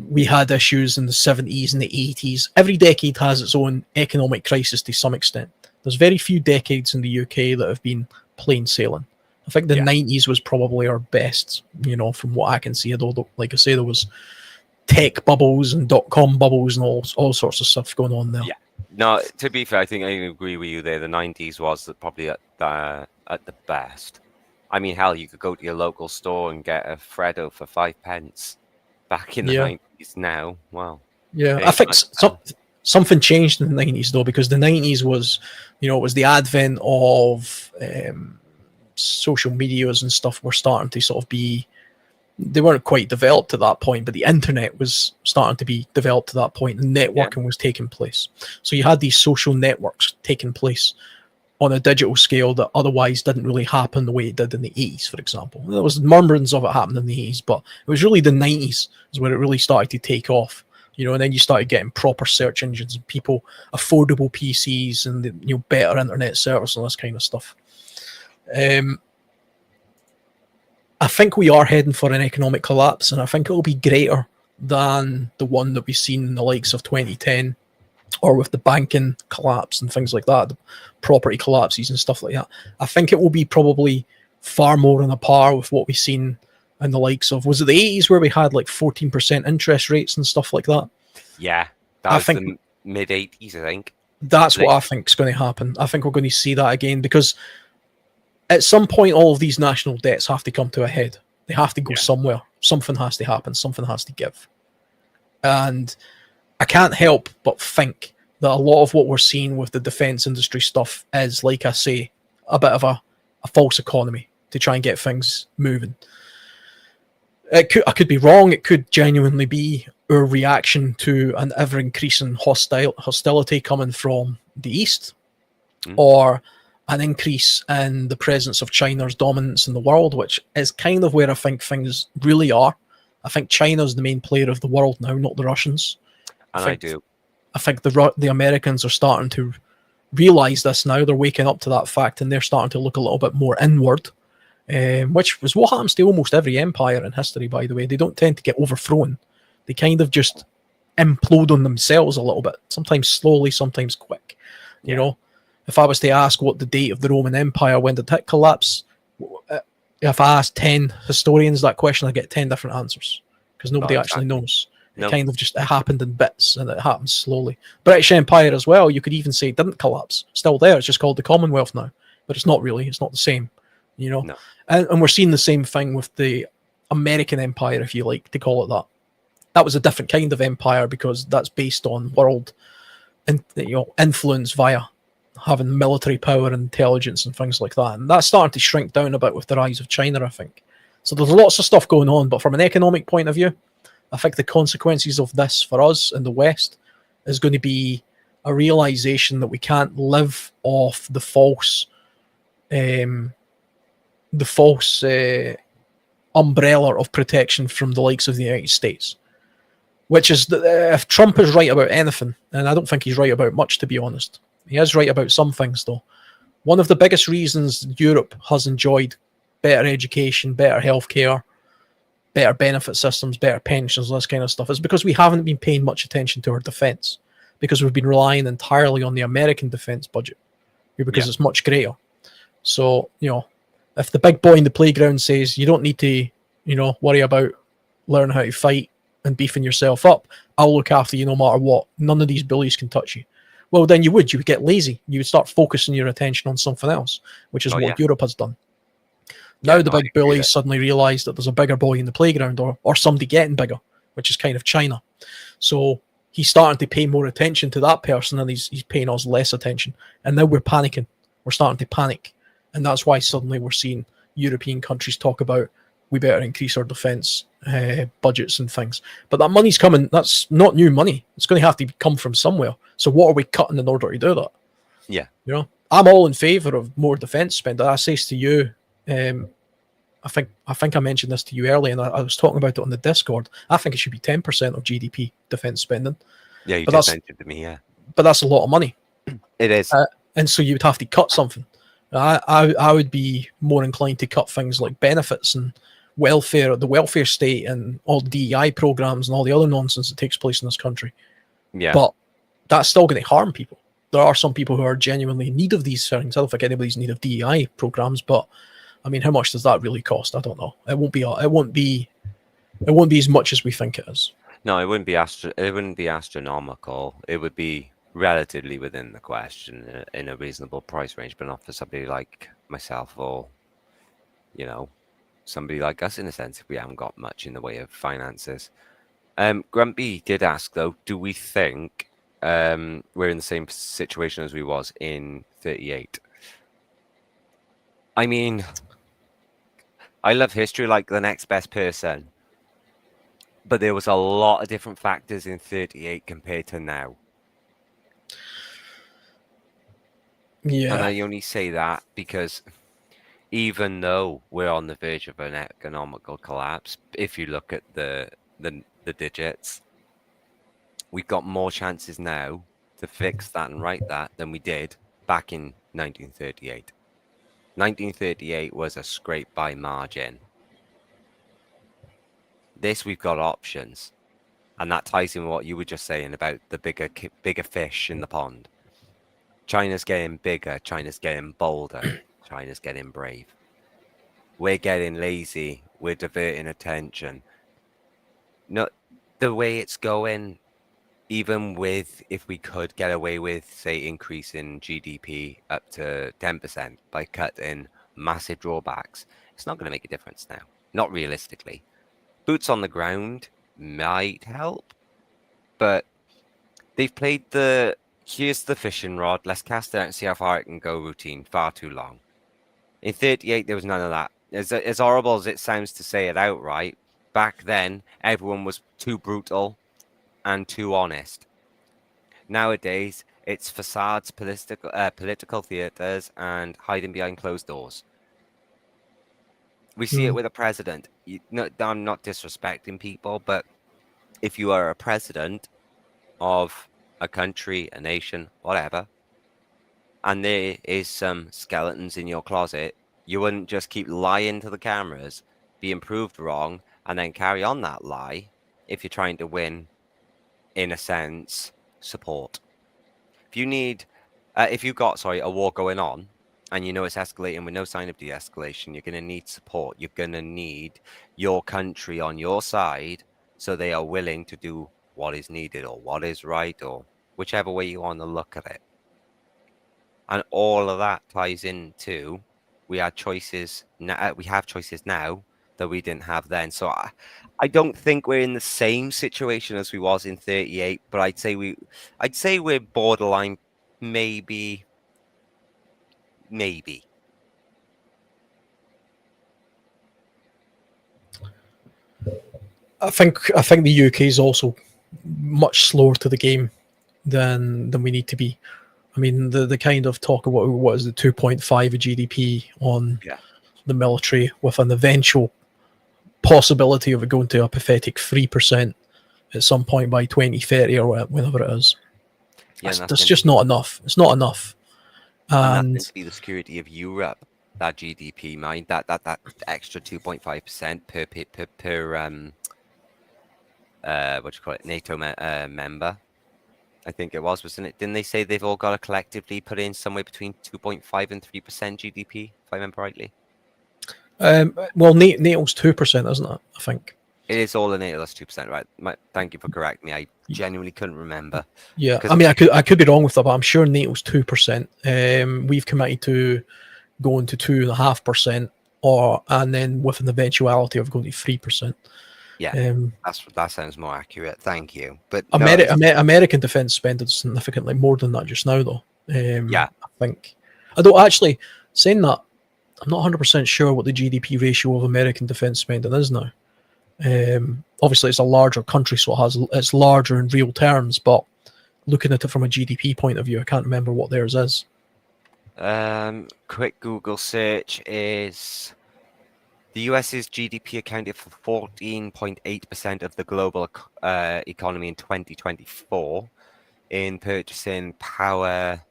we had issues in the 70s and the 80s. Every decade has its own economic crisis to some extent. There's very few decades in the UK that have been plain sailing. I think the 90s was probably our best, you know, from what I can see. Although, like I say, there was tech bubbles and .com bubbles and all sorts of stuff going on there. Yeah. No, to be fair, I think I agree with you there. The 90s was probably at the best. I mean, hell, you could go to your local store and get a Freddo for 5 pence back in the 90s. Now, wow. Yeah, I think something changed in the 90s, though, because the 90s was, you know, it was the advent of social medias and stuff were starting to sort of be, they weren't quite developed at that point, but the internet was starting to be developed at that point, and networking was taking place. So you had these social networks taking place on a digital scale that otherwise didn't really happen the way it did in the 80s, for example. There was murmurings of it happening in the 80s, but it was really the 90s is where it really started to take off. You know, and then you started getting proper search engines and people, affordable PCs and, you know, better internet service and this kind of stuff. I think we are heading for an economic collapse, and I think it will be greater than the one that we've seen in the likes of 2010, or with the banking collapse and things like that, the property collapses and stuff like that. I think it will be probably far more on a par with what we've seen in the likes of, was it the 80s where we had like 14% interest rates and stuff like that? Yeah, that was the mid 80s, I think. That's what I think is going to happen. I think we're going to see that again, because at some point all of these national debts have to come to a head. They have to go somewhere. Something has to happen. Something has to give. And I can't help but think that a lot of what we're seeing with the defence industry stuff is, like I say, a bit of a false economy to try and get things moving. I could be wrong. It could genuinely be our reaction to an ever-increasing hostility coming from the East, or an increase in the presence of China's dominance in the world, which is kind of where I think things really are. I think China's the main player of the world now, not the Russians. I think the Americans are starting to realise this now. They're waking up to that fact, and they're starting to look a little bit more inward, which was what happens to almost every empire in history, by the way. They don't tend to get overthrown. They kind of just implode on themselves a little bit, sometimes slowly, sometimes quick. You know, if I was to ask what the date of the Roman Empire, when did it collapse, if I asked 10 historians that question, I'd get 10 different answers, because nobody actually knows. It kind of just, it happened in bits, and it happens slowly. British Empire as well, you could even say, didn't collapse. Still there. It's just called the Commonwealth now. but it's not really. It's not the same, you know. No. And we're seeing the same thing with the American empire, if you like to call it that. That was a different kind of empire because that's based on world, influence via having military power and intelligence and things like that. And that's starting to shrink down a bit with the rise of China, I think. So there's lots of stuff going on, but from an economic point of view, I think the consequences of this for us in the West is going to be a realization that we can't live off the false umbrella of protection from the likes of the United States. Which is that if Trump is right about anything, and I don't think he's right about much, to be honest. He is right about some things, though. One of the biggest reasons Europe has enjoyed better education, better healthcare, better benefit systems, better pensions, this kind of stuff, is because we haven't been paying much attention to our defence, because we've been relying entirely on the American defence budget, because it's much greater. So, if the big boy in the playground says you don't need to, worry about learning how to fight and beefing yourself up, I'll look after you no matter what. None of these bullies can touch you. Well, then you would get lazy. You would start focusing your attention on something else, which is what Europe has done. Now the big bullies suddenly realise that there's a bigger boy in the playground, or somebody getting bigger, which is kind of China. So he's starting to pay more attention to that person, and he's paying us less attention. And now we're panicking. We're starting to panic. And that's why suddenly we're seeing European countries talk about we better increase our defence budgets and things. But that money's coming. That's not new money. It's going to have to come from somewhere. So what are we cutting in order to do that? Yeah. I'm all in favour of more defence spend. I says to you, I think I mentioned this to you earlier, and I was talking about it on the Discord. I think it should be 10% of GDP defence spending. Yeah, you just mentioned to me, yeah. But that's a lot of money. It is. And so you would have to cut something. I would be more inclined to cut things like benefits and welfare, the welfare state, and all the DEI programs and all the other nonsense that takes place in this country. Yeah. But that's still going to harm people. There are some people who are genuinely in need of these things. I don't think anybody's in need of DEI programs, but I mean, how much does that really cost? I don't know. It won't be as much as we think it is. No, it wouldn't be astronomical. It would be relatively within the question in a reasonable price range, but not for somebody like myself or, somebody like us, in a sense, if we haven't got much in the way of finances. Grumpy did ask, though, do we think we're in the same situation as we was in 38? I mean, I love history like the next best person, but there was a lot of different factors in 38 compared to now. Yeah. And I only say that because even though we're on the verge of an economical collapse, if you look at the digits, we've got more chances now to fix that and right that than we did back in 1938. 1938 was a scrape by margin. This, we've got options. And that ties in what you were just saying about the bigger fish in the pond. China's getting bigger. China's getting bolder. China's getting brave. We're getting lazy. We're diverting attention. No, the way it's going, even with, if we could get away with, say, increasing GDP up to 10% by cutting massive drawbacks, it's not going to make a difference now. Not realistically. Boots on the ground might help, but they've played here's the fishing rod, let's cast it out and see how far it can go routine far too long. In 38, there was none of that. As horrible as it sounds to say it outright, back then, everyone was too brutal and too honest. Nowadays, it's facades, political theatres, and hiding behind closed doors. We see it with a president. I'm not disrespecting people, but if you are a president of a country, a nation, whatever, and there is some skeletons in your closet, you wouldn't just keep lying to the cameras, being proved wrong, and then carry on that lie if you're trying to win, in a sense, support. If you've got a war going on, and it's escalating with no sign of de-escalation, you're going to need support. You're going to need your country on your side so they are willing to do what is needed or what is right or whichever way you want to look at it. And all of that ties into we had choices now. We have choices now that we didn't have then. So I don't think we're in the same situation as we was in 38, but I'd say we're borderline, maybe. I think the UK is also much slower to the game than we need to be. I mean, the kind of talk about what is the 2.5 of GDP on Yeah. the military, with an eventual possibility of it going to a pathetic 3% at some point by 2030 or whenever it is. Yeah, That's just not enough. It's not enough. And that's And meant to be the security of Europe. That GDP, mind that extra 2.5% per what do you call it, NATO member. I think it was, wasn't it? Didn't they say they've all got to collectively put in somewhere between 2.5 and 3% GDP, if I remember rightly? well, NATO's 2%, isn't it? I think. It is all in NATO. That's 2%, right? Thank you for correcting me. I genuinely couldn't remember. Yeah, I mean, I could be wrong with that, but I'm sure NATO's 2%. We've committed to going to 2.5%, and then with an eventuality of going to 3%. Yeah, that sounds more accurate. Thank you. But American defense spending significantly more than that just now, though. Yeah, I think. Although actually, saying that, I'm not 100% sure what the GDP ratio of American defense spending is now. Obviously, it's a larger country, so it's larger in real terms. But looking at it from a GDP point of view, I can't remember what theirs is. Quick Google search is the US's GDP accounted for 14.8% of the global economy in 2024. In purchasing power,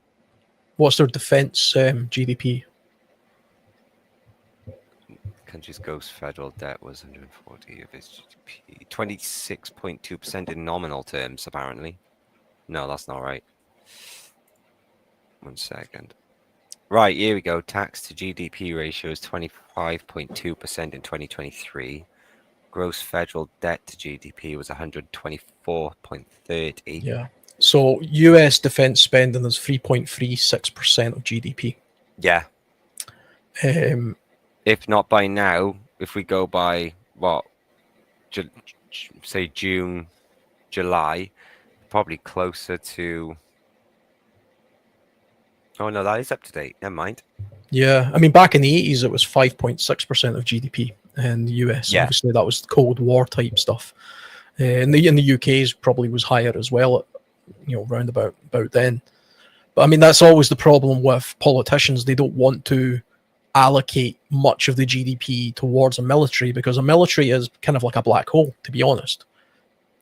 what's their defense GDP? Country's gross federal debt was 140 of its GDP. 26.2% in nominal terms, apparently. No, that's not right. 1 second. Right, here we go. Tax to GDP ratio is 25.2% in 2023. Gross federal debt to GDP was 124.30. Yeah. So US defense spending is 3.36% of GDP. Yeah. If not by now, if we go by what, say June, July, probably closer to. Oh no, that is up to date. Never mind. Yeah, I mean, back in the 80s, it was 5.6% of GDP in the US. Yeah. Obviously, that was Cold War type stuff. In the UK's probably was higher as well, round about then. But I mean, that's always the problem with politicians. They don't want to allocate much of the GDP towards a military, because a military is kind of like a black hole, to be honest.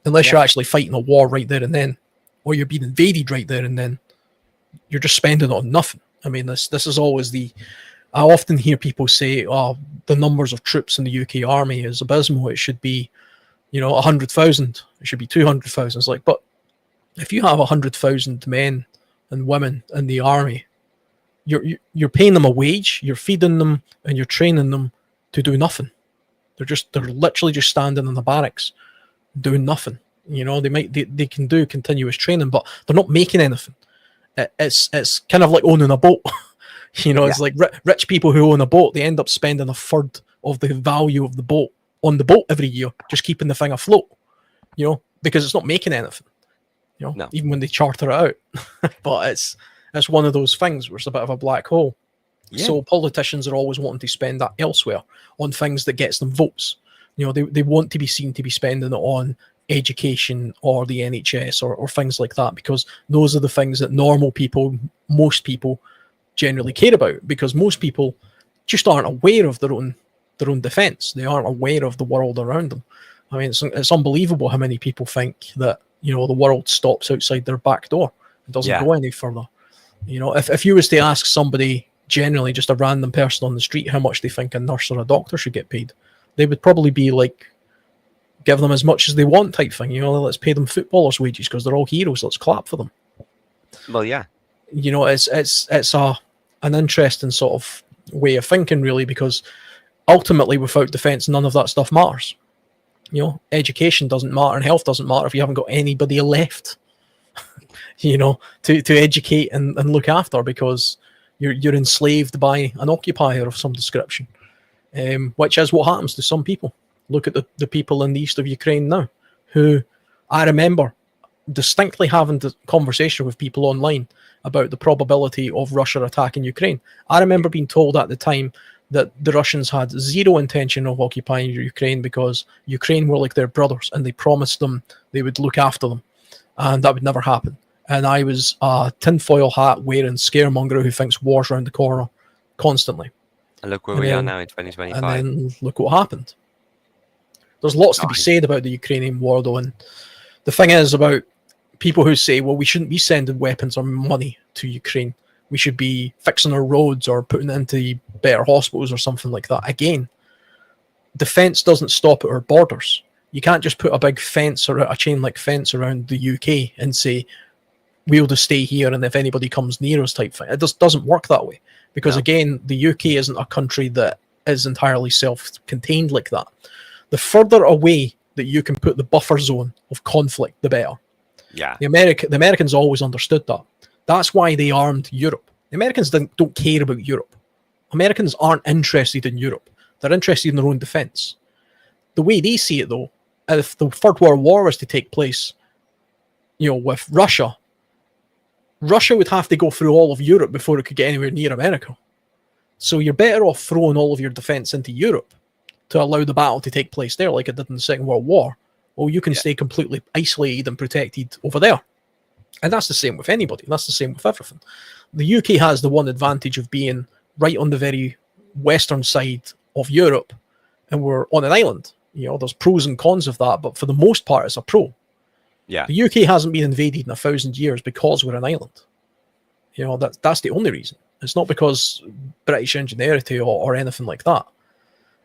Unless you're actually fighting a war right there and then, or you're being invaded right there and then, you're just spending on nothing. I mean, this is always I often hear people say, oh, the numbers of troops in the UK army is abysmal. It should be, 100,000. It should be 200,000. It's like, but if you have 100,000 men and women in the army, you're paying them a wage, you're feeding them, and you're training them to do nothing. They're literally just standing in the barracks doing nothing. They can do continuous training, but they're not making anything. It's kind of like owning a boat. It's like rich people who own a boat, they end up spending a third of the value of the boat on the boat every year, just keeping the thing afloat, because it's not making anything, No. even when they charter it out. But it's one of those things where it's a bit of a black hole. Yeah. So politicians are always wanting to spend that elsewhere on things that gets them votes. They want to be seen to be spending it on education or the NHS or things like that, because those are the things that most people generally care about, because most people just aren't aware of their own defense. They aren't aware of the world around them. I mean, it's unbelievable how many people think that the world stops outside their back door. It doesn't go any further. If you was to ask somebody, generally just a random person on the street, how much they think a nurse or a doctor should get paid, they would probably be like, give them as much as they want type thing. Let's pay them footballers' wages because they're all heroes. Let's clap for them. Well, yeah. It's an interesting sort of way of thinking, really, because ultimately, without defence, none of that stuff matters. Education doesn't matter and health doesn't matter if you haven't got anybody left, to educate and look after, because You're enslaved by an occupier of some description, which is what happens to some people. Look at the people in the east of Ukraine now, who I remember distinctly having the conversation with people online about the probability of Russia attacking Ukraine. I remember being told at the time that the Russians had zero intention of occupying Ukraine because Ukraine were like their brothers and they promised them they would look after them, and that would never happen. And I was a tinfoil hat wearing scaremonger who thinks war's around the corner constantly. And look where we are now in 2025. And then look what happened. There's lots to be said about the Ukrainian war, though. And the thing is about people who say, well, we shouldn't be sending weapons or money to Ukraine. We should be fixing our roads or putting it into better hospitals or something like that. Again, defence doesn't stop at our borders. You can't just put a big fence or a chain link fence around the UK and say, we'll just stay here and if anybody comes near us type thing. It just doesn't work that way. Because again, the UK isn't a country that is entirely self-contained like that. The further away that you can put the buffer zone of conflict, the better. Yeah. The Americans always understood that. That's why they armed Europe. The Americans don't care about Europe. Americans aren't interested in Europe. They're interested in their own defence. The way they see it, though, if the Third World War was to take place, with Russia, Russia would have to go through all of Europe before it could get anywhere near America. So you're better off throwing all of your defence into Europe to allow the battle to take place there like it did in the Second World War. Well, you can stay completely isolated and protected over there. And that's the same with anybody. That's the same with everything. The UK has the one advantage of being right on the very western side of Europe, and we're on an island. There's pros and cons of that, but for the most part, it's a pro. Yeah. The UK hasn't been invaded in 1,000 years because we're an island. That's the only reason. It's not because British ingenuity or anything like that.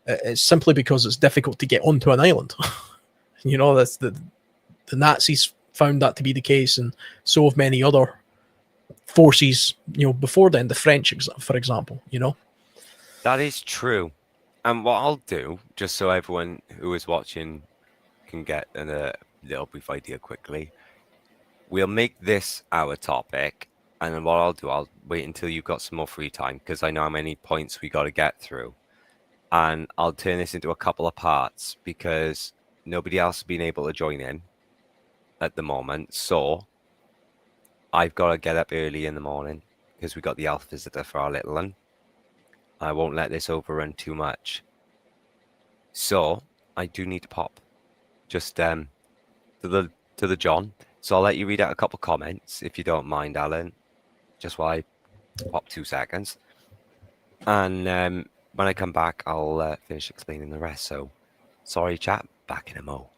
It's simply because it's difficult to get onto an island. That's the Nazis found that to be the case, and so have many other forces, before then, the French, for example, That is true. And what I'll do, just so everyone who is watching can get a little brief idea quickly, we'll make this our topic, and then what I'll do, I'll wait until you've got some more free time, because I know how many points we got to get through. And I'll turn this into a couple of parts, because nobody else has been able to join in at the moment. So I've got to get up early in the morning, because we got the elf visitor for our little one. I won't let this overrun too much. So I do need to pop just to the John. So I'll let you read out a couple of comments, if you don't mind, Alan, just while I pop 2 seconds. And when I come back, I'll finish explaining the rest. So sorry, chat. Back in a mo.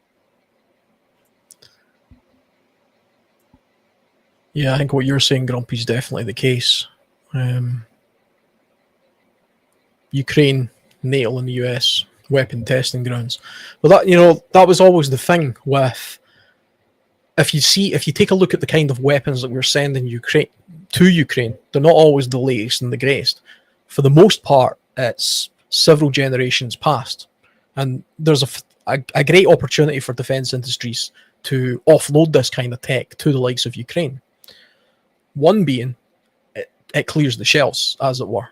Yeah, I think what you're saying, Grumpy, is definitely the case. Ukraine, NATO and the US, weapon testing grounds. Well, that was always the thing with, if you take a look at the kind of weapons that we're sending to Ukraine, they're not always the latest and the greatest. For the most part, it's several generations past. And there's a great opportunity for defence industries to offload this kind of tech to the likes of Ukraine. One being, it clears the shelves, as it were.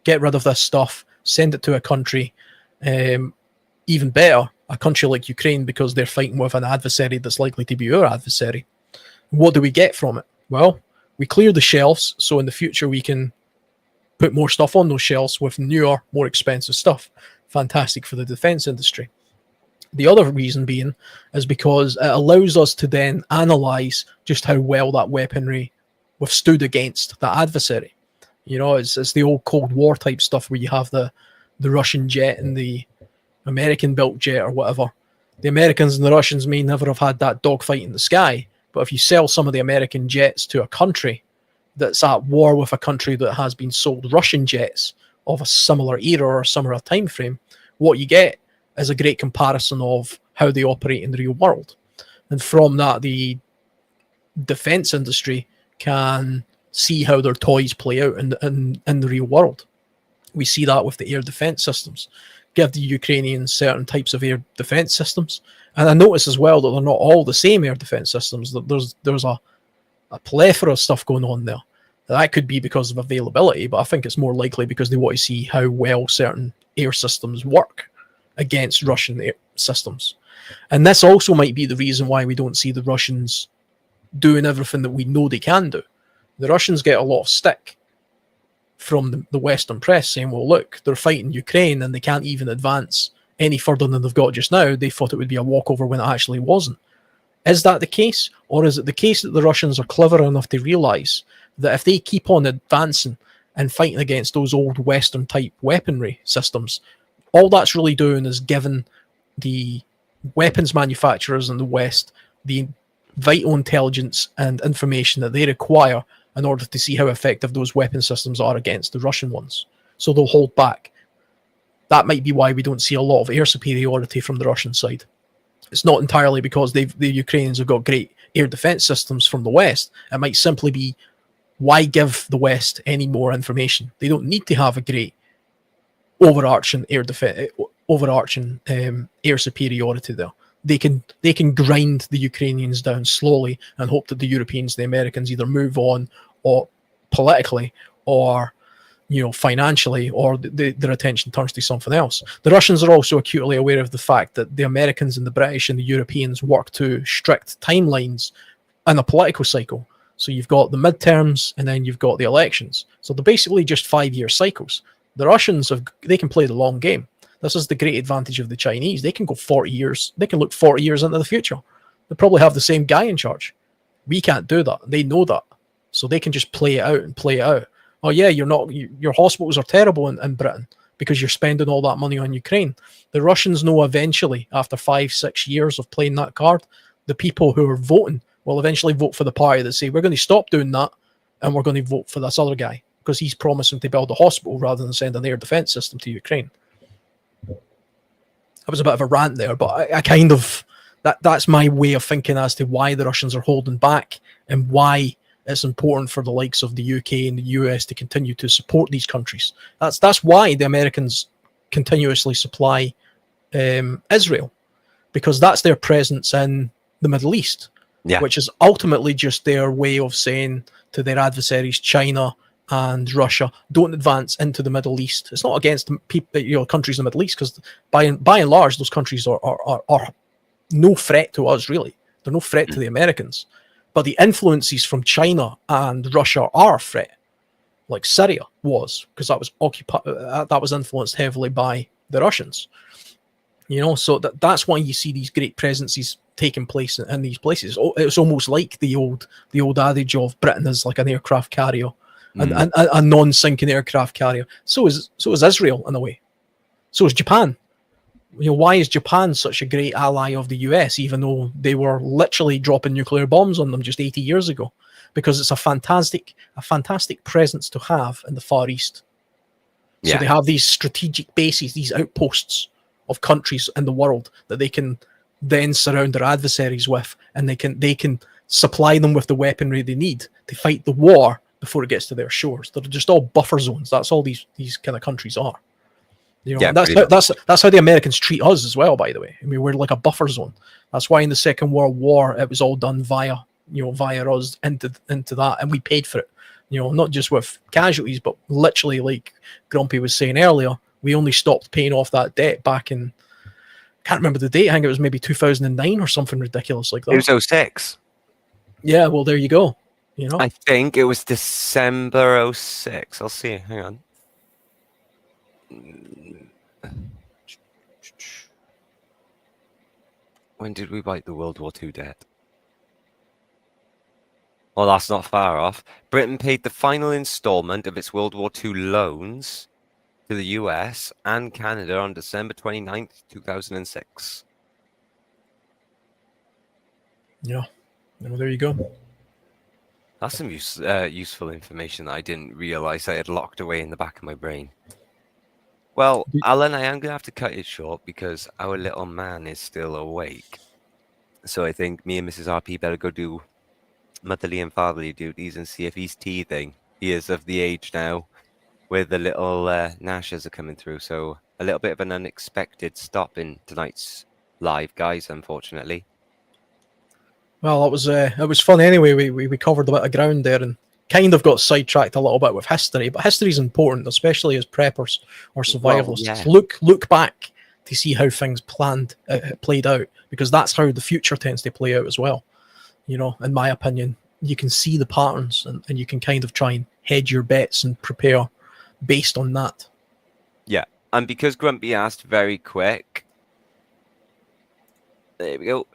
Get rid of this stuff, send it to a country, even better, a country like Ukraine, because they're fighting with an adversary that's likely to be our adversary. What do we get from it? Well, we clear the shelves, so in the future we can put more stuff on those shelves with newer, more expensive stuff. Fantastic for the defence industry. The other reason being is because it allows us to then analyse just how well that weaponry withstood against that adversary. It's the old Cold War type stuff where you have the Russian jet and the American-built jet or whatever. The Americans and the Russians may never have had that dogfight in the sky, but if you sell some of the American jets to a country that's at war with a country that has been sold Russian jets of a similar era or similar time frame, what you get is a great comparison of how they operate in the real world. And from that, the defence industry can see how their toys play out in the real world. We see that with the air defence systems. Give the Ukrainians certain types of air defence systems. And I notice as well that they're not all the same air defence systems. There's a plethora of stuff going on there. That could be because of availability, but I think it's more likely because they want to see how well certain air systems work against Russian air systems. And this also might be the reason why we don't see the Russians doing everything that we know they can do. The Russians get a lot of stick from the Western press saying, well, look, they're fighting Ukraine and they can't even advance any further than they've got just now. They thought it would be a walkover when it actually wasn't. Is that the case? Or is it the case that the Russians are clever enough to realise that if they keep on advancing and fighting against those old Western type weaponry systems, all that's really doing is giving the weapons manufacturers in the West the vital intelligence and information that they require in order to see how effective those weapon systems are against the Russian ones. So they'll hold back. That might be why we don't see a lot of air superiority from the Russian side. It's not entirely because the Ukrainians have got great air defense systems from the West. It might simply be, why give the West any more information? They don't need to have a great overarching air superiority there. They can grind the Ukrainians down slowly and hope that the Europeans, the Americans, either move on, or politically, or financially, or their attention turns to something else. The Russians are also acutely aware of the fact that the Americans and the British and the Europeans work to strict timelines in a political cycle. So you've got the midterms and then you've got the elections. So they're basically just 5-year cycles. The Russians they can play the long game. This is the great advantage of the Chinese. They can go 40 years. They can look 40 years into the future. They probably have the same guy in charge. We can't do that. They know that. So they can just play it out and play it out. Oh yeah, your hospitals are terrible in Britain because you're spending all that money on Ukraine. The Russians know eventually, after 5-6 years of playing that card, the people who are voting will eventually vote for the party that say, we're going to stop doing that and we're going to vote for this other guy because he's promising to build a hospital rather than send an air defense system to Ukraine. That was a bit of a rant there, but I kind of, that's my way of thinking as to why the Russians are holding back and why it's important for the likes of the UK and the US to continue to support these countries. That's why the Americans continuously supply Israel, because that's their presence in the Middle East, which is ultimately just their way of saying to their adversaries, China and Russia, don't advance into the Middle East. It's not against countries in the Middle East, because by and large, those countries are no threat to us, really. They're no threat to the Americans. But the influences from China and Russia are a threat, like Syria was, because that was influenced heavily by the Russians. So that's why you see these great presences taking place in these places. It's almost like the old adage of Britain is like an aircraft carrier, and a non-sinking aircraft carrier. So is Israel in a way. So is Japan. Why is Japan such a great ally of the US, even though they were literally dropping nuclear bombs on them just 80 years ago? Because it's a fantastic presence to have in the Far East. So they have these strategic bases, these outposts of countries in the world that they can then surround their adversaries with, and they can supply them with the weaponry they need to fight the war before it gets to their shores. They're just all buffer zones. That's all these kind of countries are. That's how the Americans treat us as well, by the way. I mean, we're like a buffer zone. That's why in the Second World War it was all done via us into that, and we paid for it. Not just with casualties, but literally, like Grumpy was saying earlier, we only stopped paying off that debt back in, can't remember the date. I think it was maybe 2009 or something ridiculous like that. It was 06. Yeah, well, there you go. I think it was December 06. I'll see. Hang on. When did we wipe the World War II debt? Well, that's not far off. Britain paid the final installment of its World War II loans to the US and Canada on December 29th, 2006. Yeah. Well, there you go. That's some useful information that I didn't realize I had locked away in the back of my brain. Well, Alan, I am going to have to cut it short because our little man is still awake. So I think me and Mrs. RP better go do motherly and fatherly duties and see if he's teething. He is of the age now where the little gnashes are coming through. So a little bit of an unexpected stop in tonight's live, guys, unfortunately. Well, it was fun anyway. We covered a bit of ground there, and kind of got sidetracked a little bit with history, but history is important, especially as preppers or survivalists. yeah. Look back to see how things played out, because that's how the future tends to play out as well. You know, in my opinion, you can see the patterns and you can kind of try and hedge your bets and prepare based on that. Yeah, and because Grumpy asked very quick, there we go.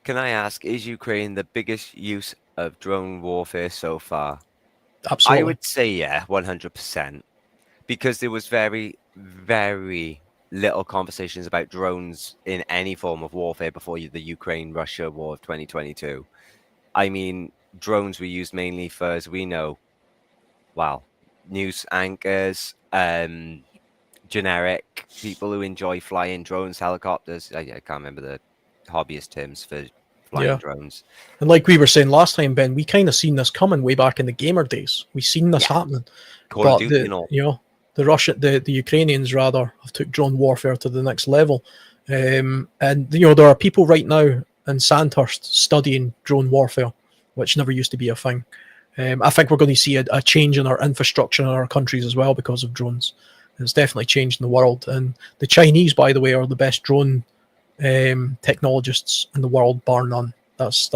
Can I ask, is Ukraine the biggest use of drone warfare so far? Absolutely. I would say yeah, 100%, because there was very, very little conversations about drones in any form of warfare before the Ukraine-Russia war of 2022. I mean, drones were used mainly for, as we know, well, news anchors, generic people who enjoy flying drones, helicopters. I can't remember the hobbyist terms for flying drones. And like we were saying last time, Ben, we kind of seen this coming way back in the gamer days. We seen this happening. Call of Duty and all. The Ukrainians rather have took drone warfare to the next level. And there are people right now in Sandhurst studying drone warfare, which never used to be a thing. I think we're going to see a change in our infrastructure in our countries as well because of drones. It's definitely changed in the world. And the Chinese, by the way, are the best drone technologists in the world, bar none. That's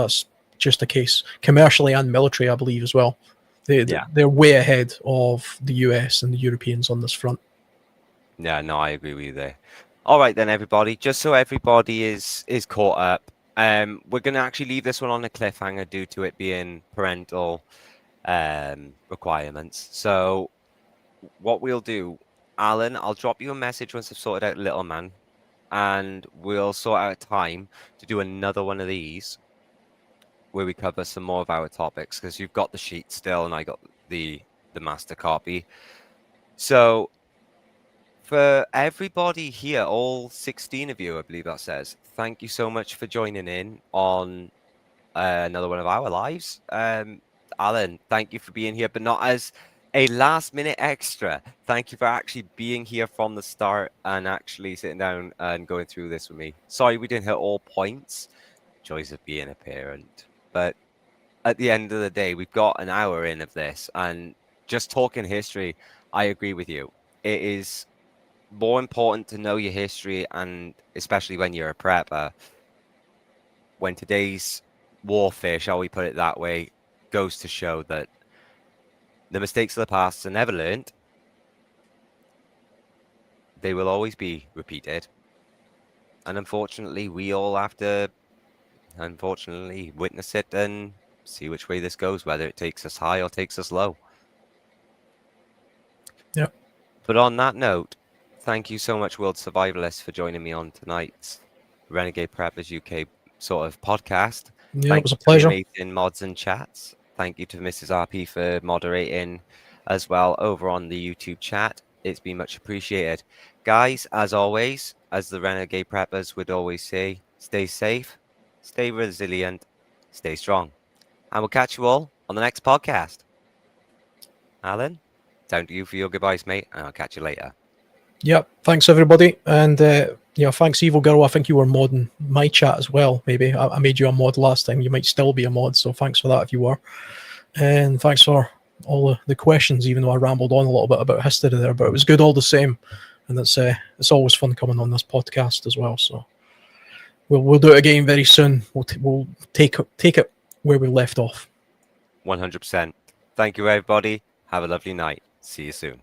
just a case commercially and military, I believe, as well. They're way ahead of the US and the Europeans on this front. Yeah, no, I agree with you there. All right then, everybody. Just so everybody is caught up, we're going to actually leave this one on a cliffhanger due to it being parental requirements. So what we'll do, Alan, I'll drop you a message once I've sorted out Little Man, and we'll sort out a time to do another one of these where we cover some more of our topics, because you've got the sheet still and I got the master copy. So for everybody here, all 16 of you, I believe that says, thank you so much for joining in on another one of our lives. Alan, thank you for being here, but not as a last minute extra. Thank you for actually being here from the start and actually sitting down and going through this with me. Sorry we didn't hit all points. Joys of being a parent. But at the end of the day, we've got an hour in of this, and just talking history, I agree with you. It is more important to know your history, and especially when you're a prepper, when today's warfare, shall we put it that way, goes to show that the mistakes of the past are never learned. They will always be repeated. And unfortunately, we all have to, witness it and see which way this goes, whether it takes us high or takes us low. Yeah. But on that note, thank you so much, World Survivalists, for joining me on tonight's Renegade Preppers UK sort of podcast. Yeah, it was a pleasure. Amazing mods and chats. Thank you to Mrs. RP for moderating as well over on the YouTube chat. It's been much appreciated. Guys, as always, as the Renegade Preppers would always say, stay safe, stay resilient, stay strong. And we'll catch you all on the next podcast. Alan, down to you for your goodbyes, mate, and I'll catch you later. Yep. Thanks, everybody. And thanks, Evil Girl. I think you were modding my chat as well, maybe. I made you a mod last time. You might still be a mod, so thanks for that if you were. And thanks for all the questions, even though I rambled on a little bit about history there, but it was good all the same. And it's always fun coming on this podcast as well. So we'll do it again very soon. We'll take it where we left off. 100%. Thank you, everybody. Have a lovely night. See you soon.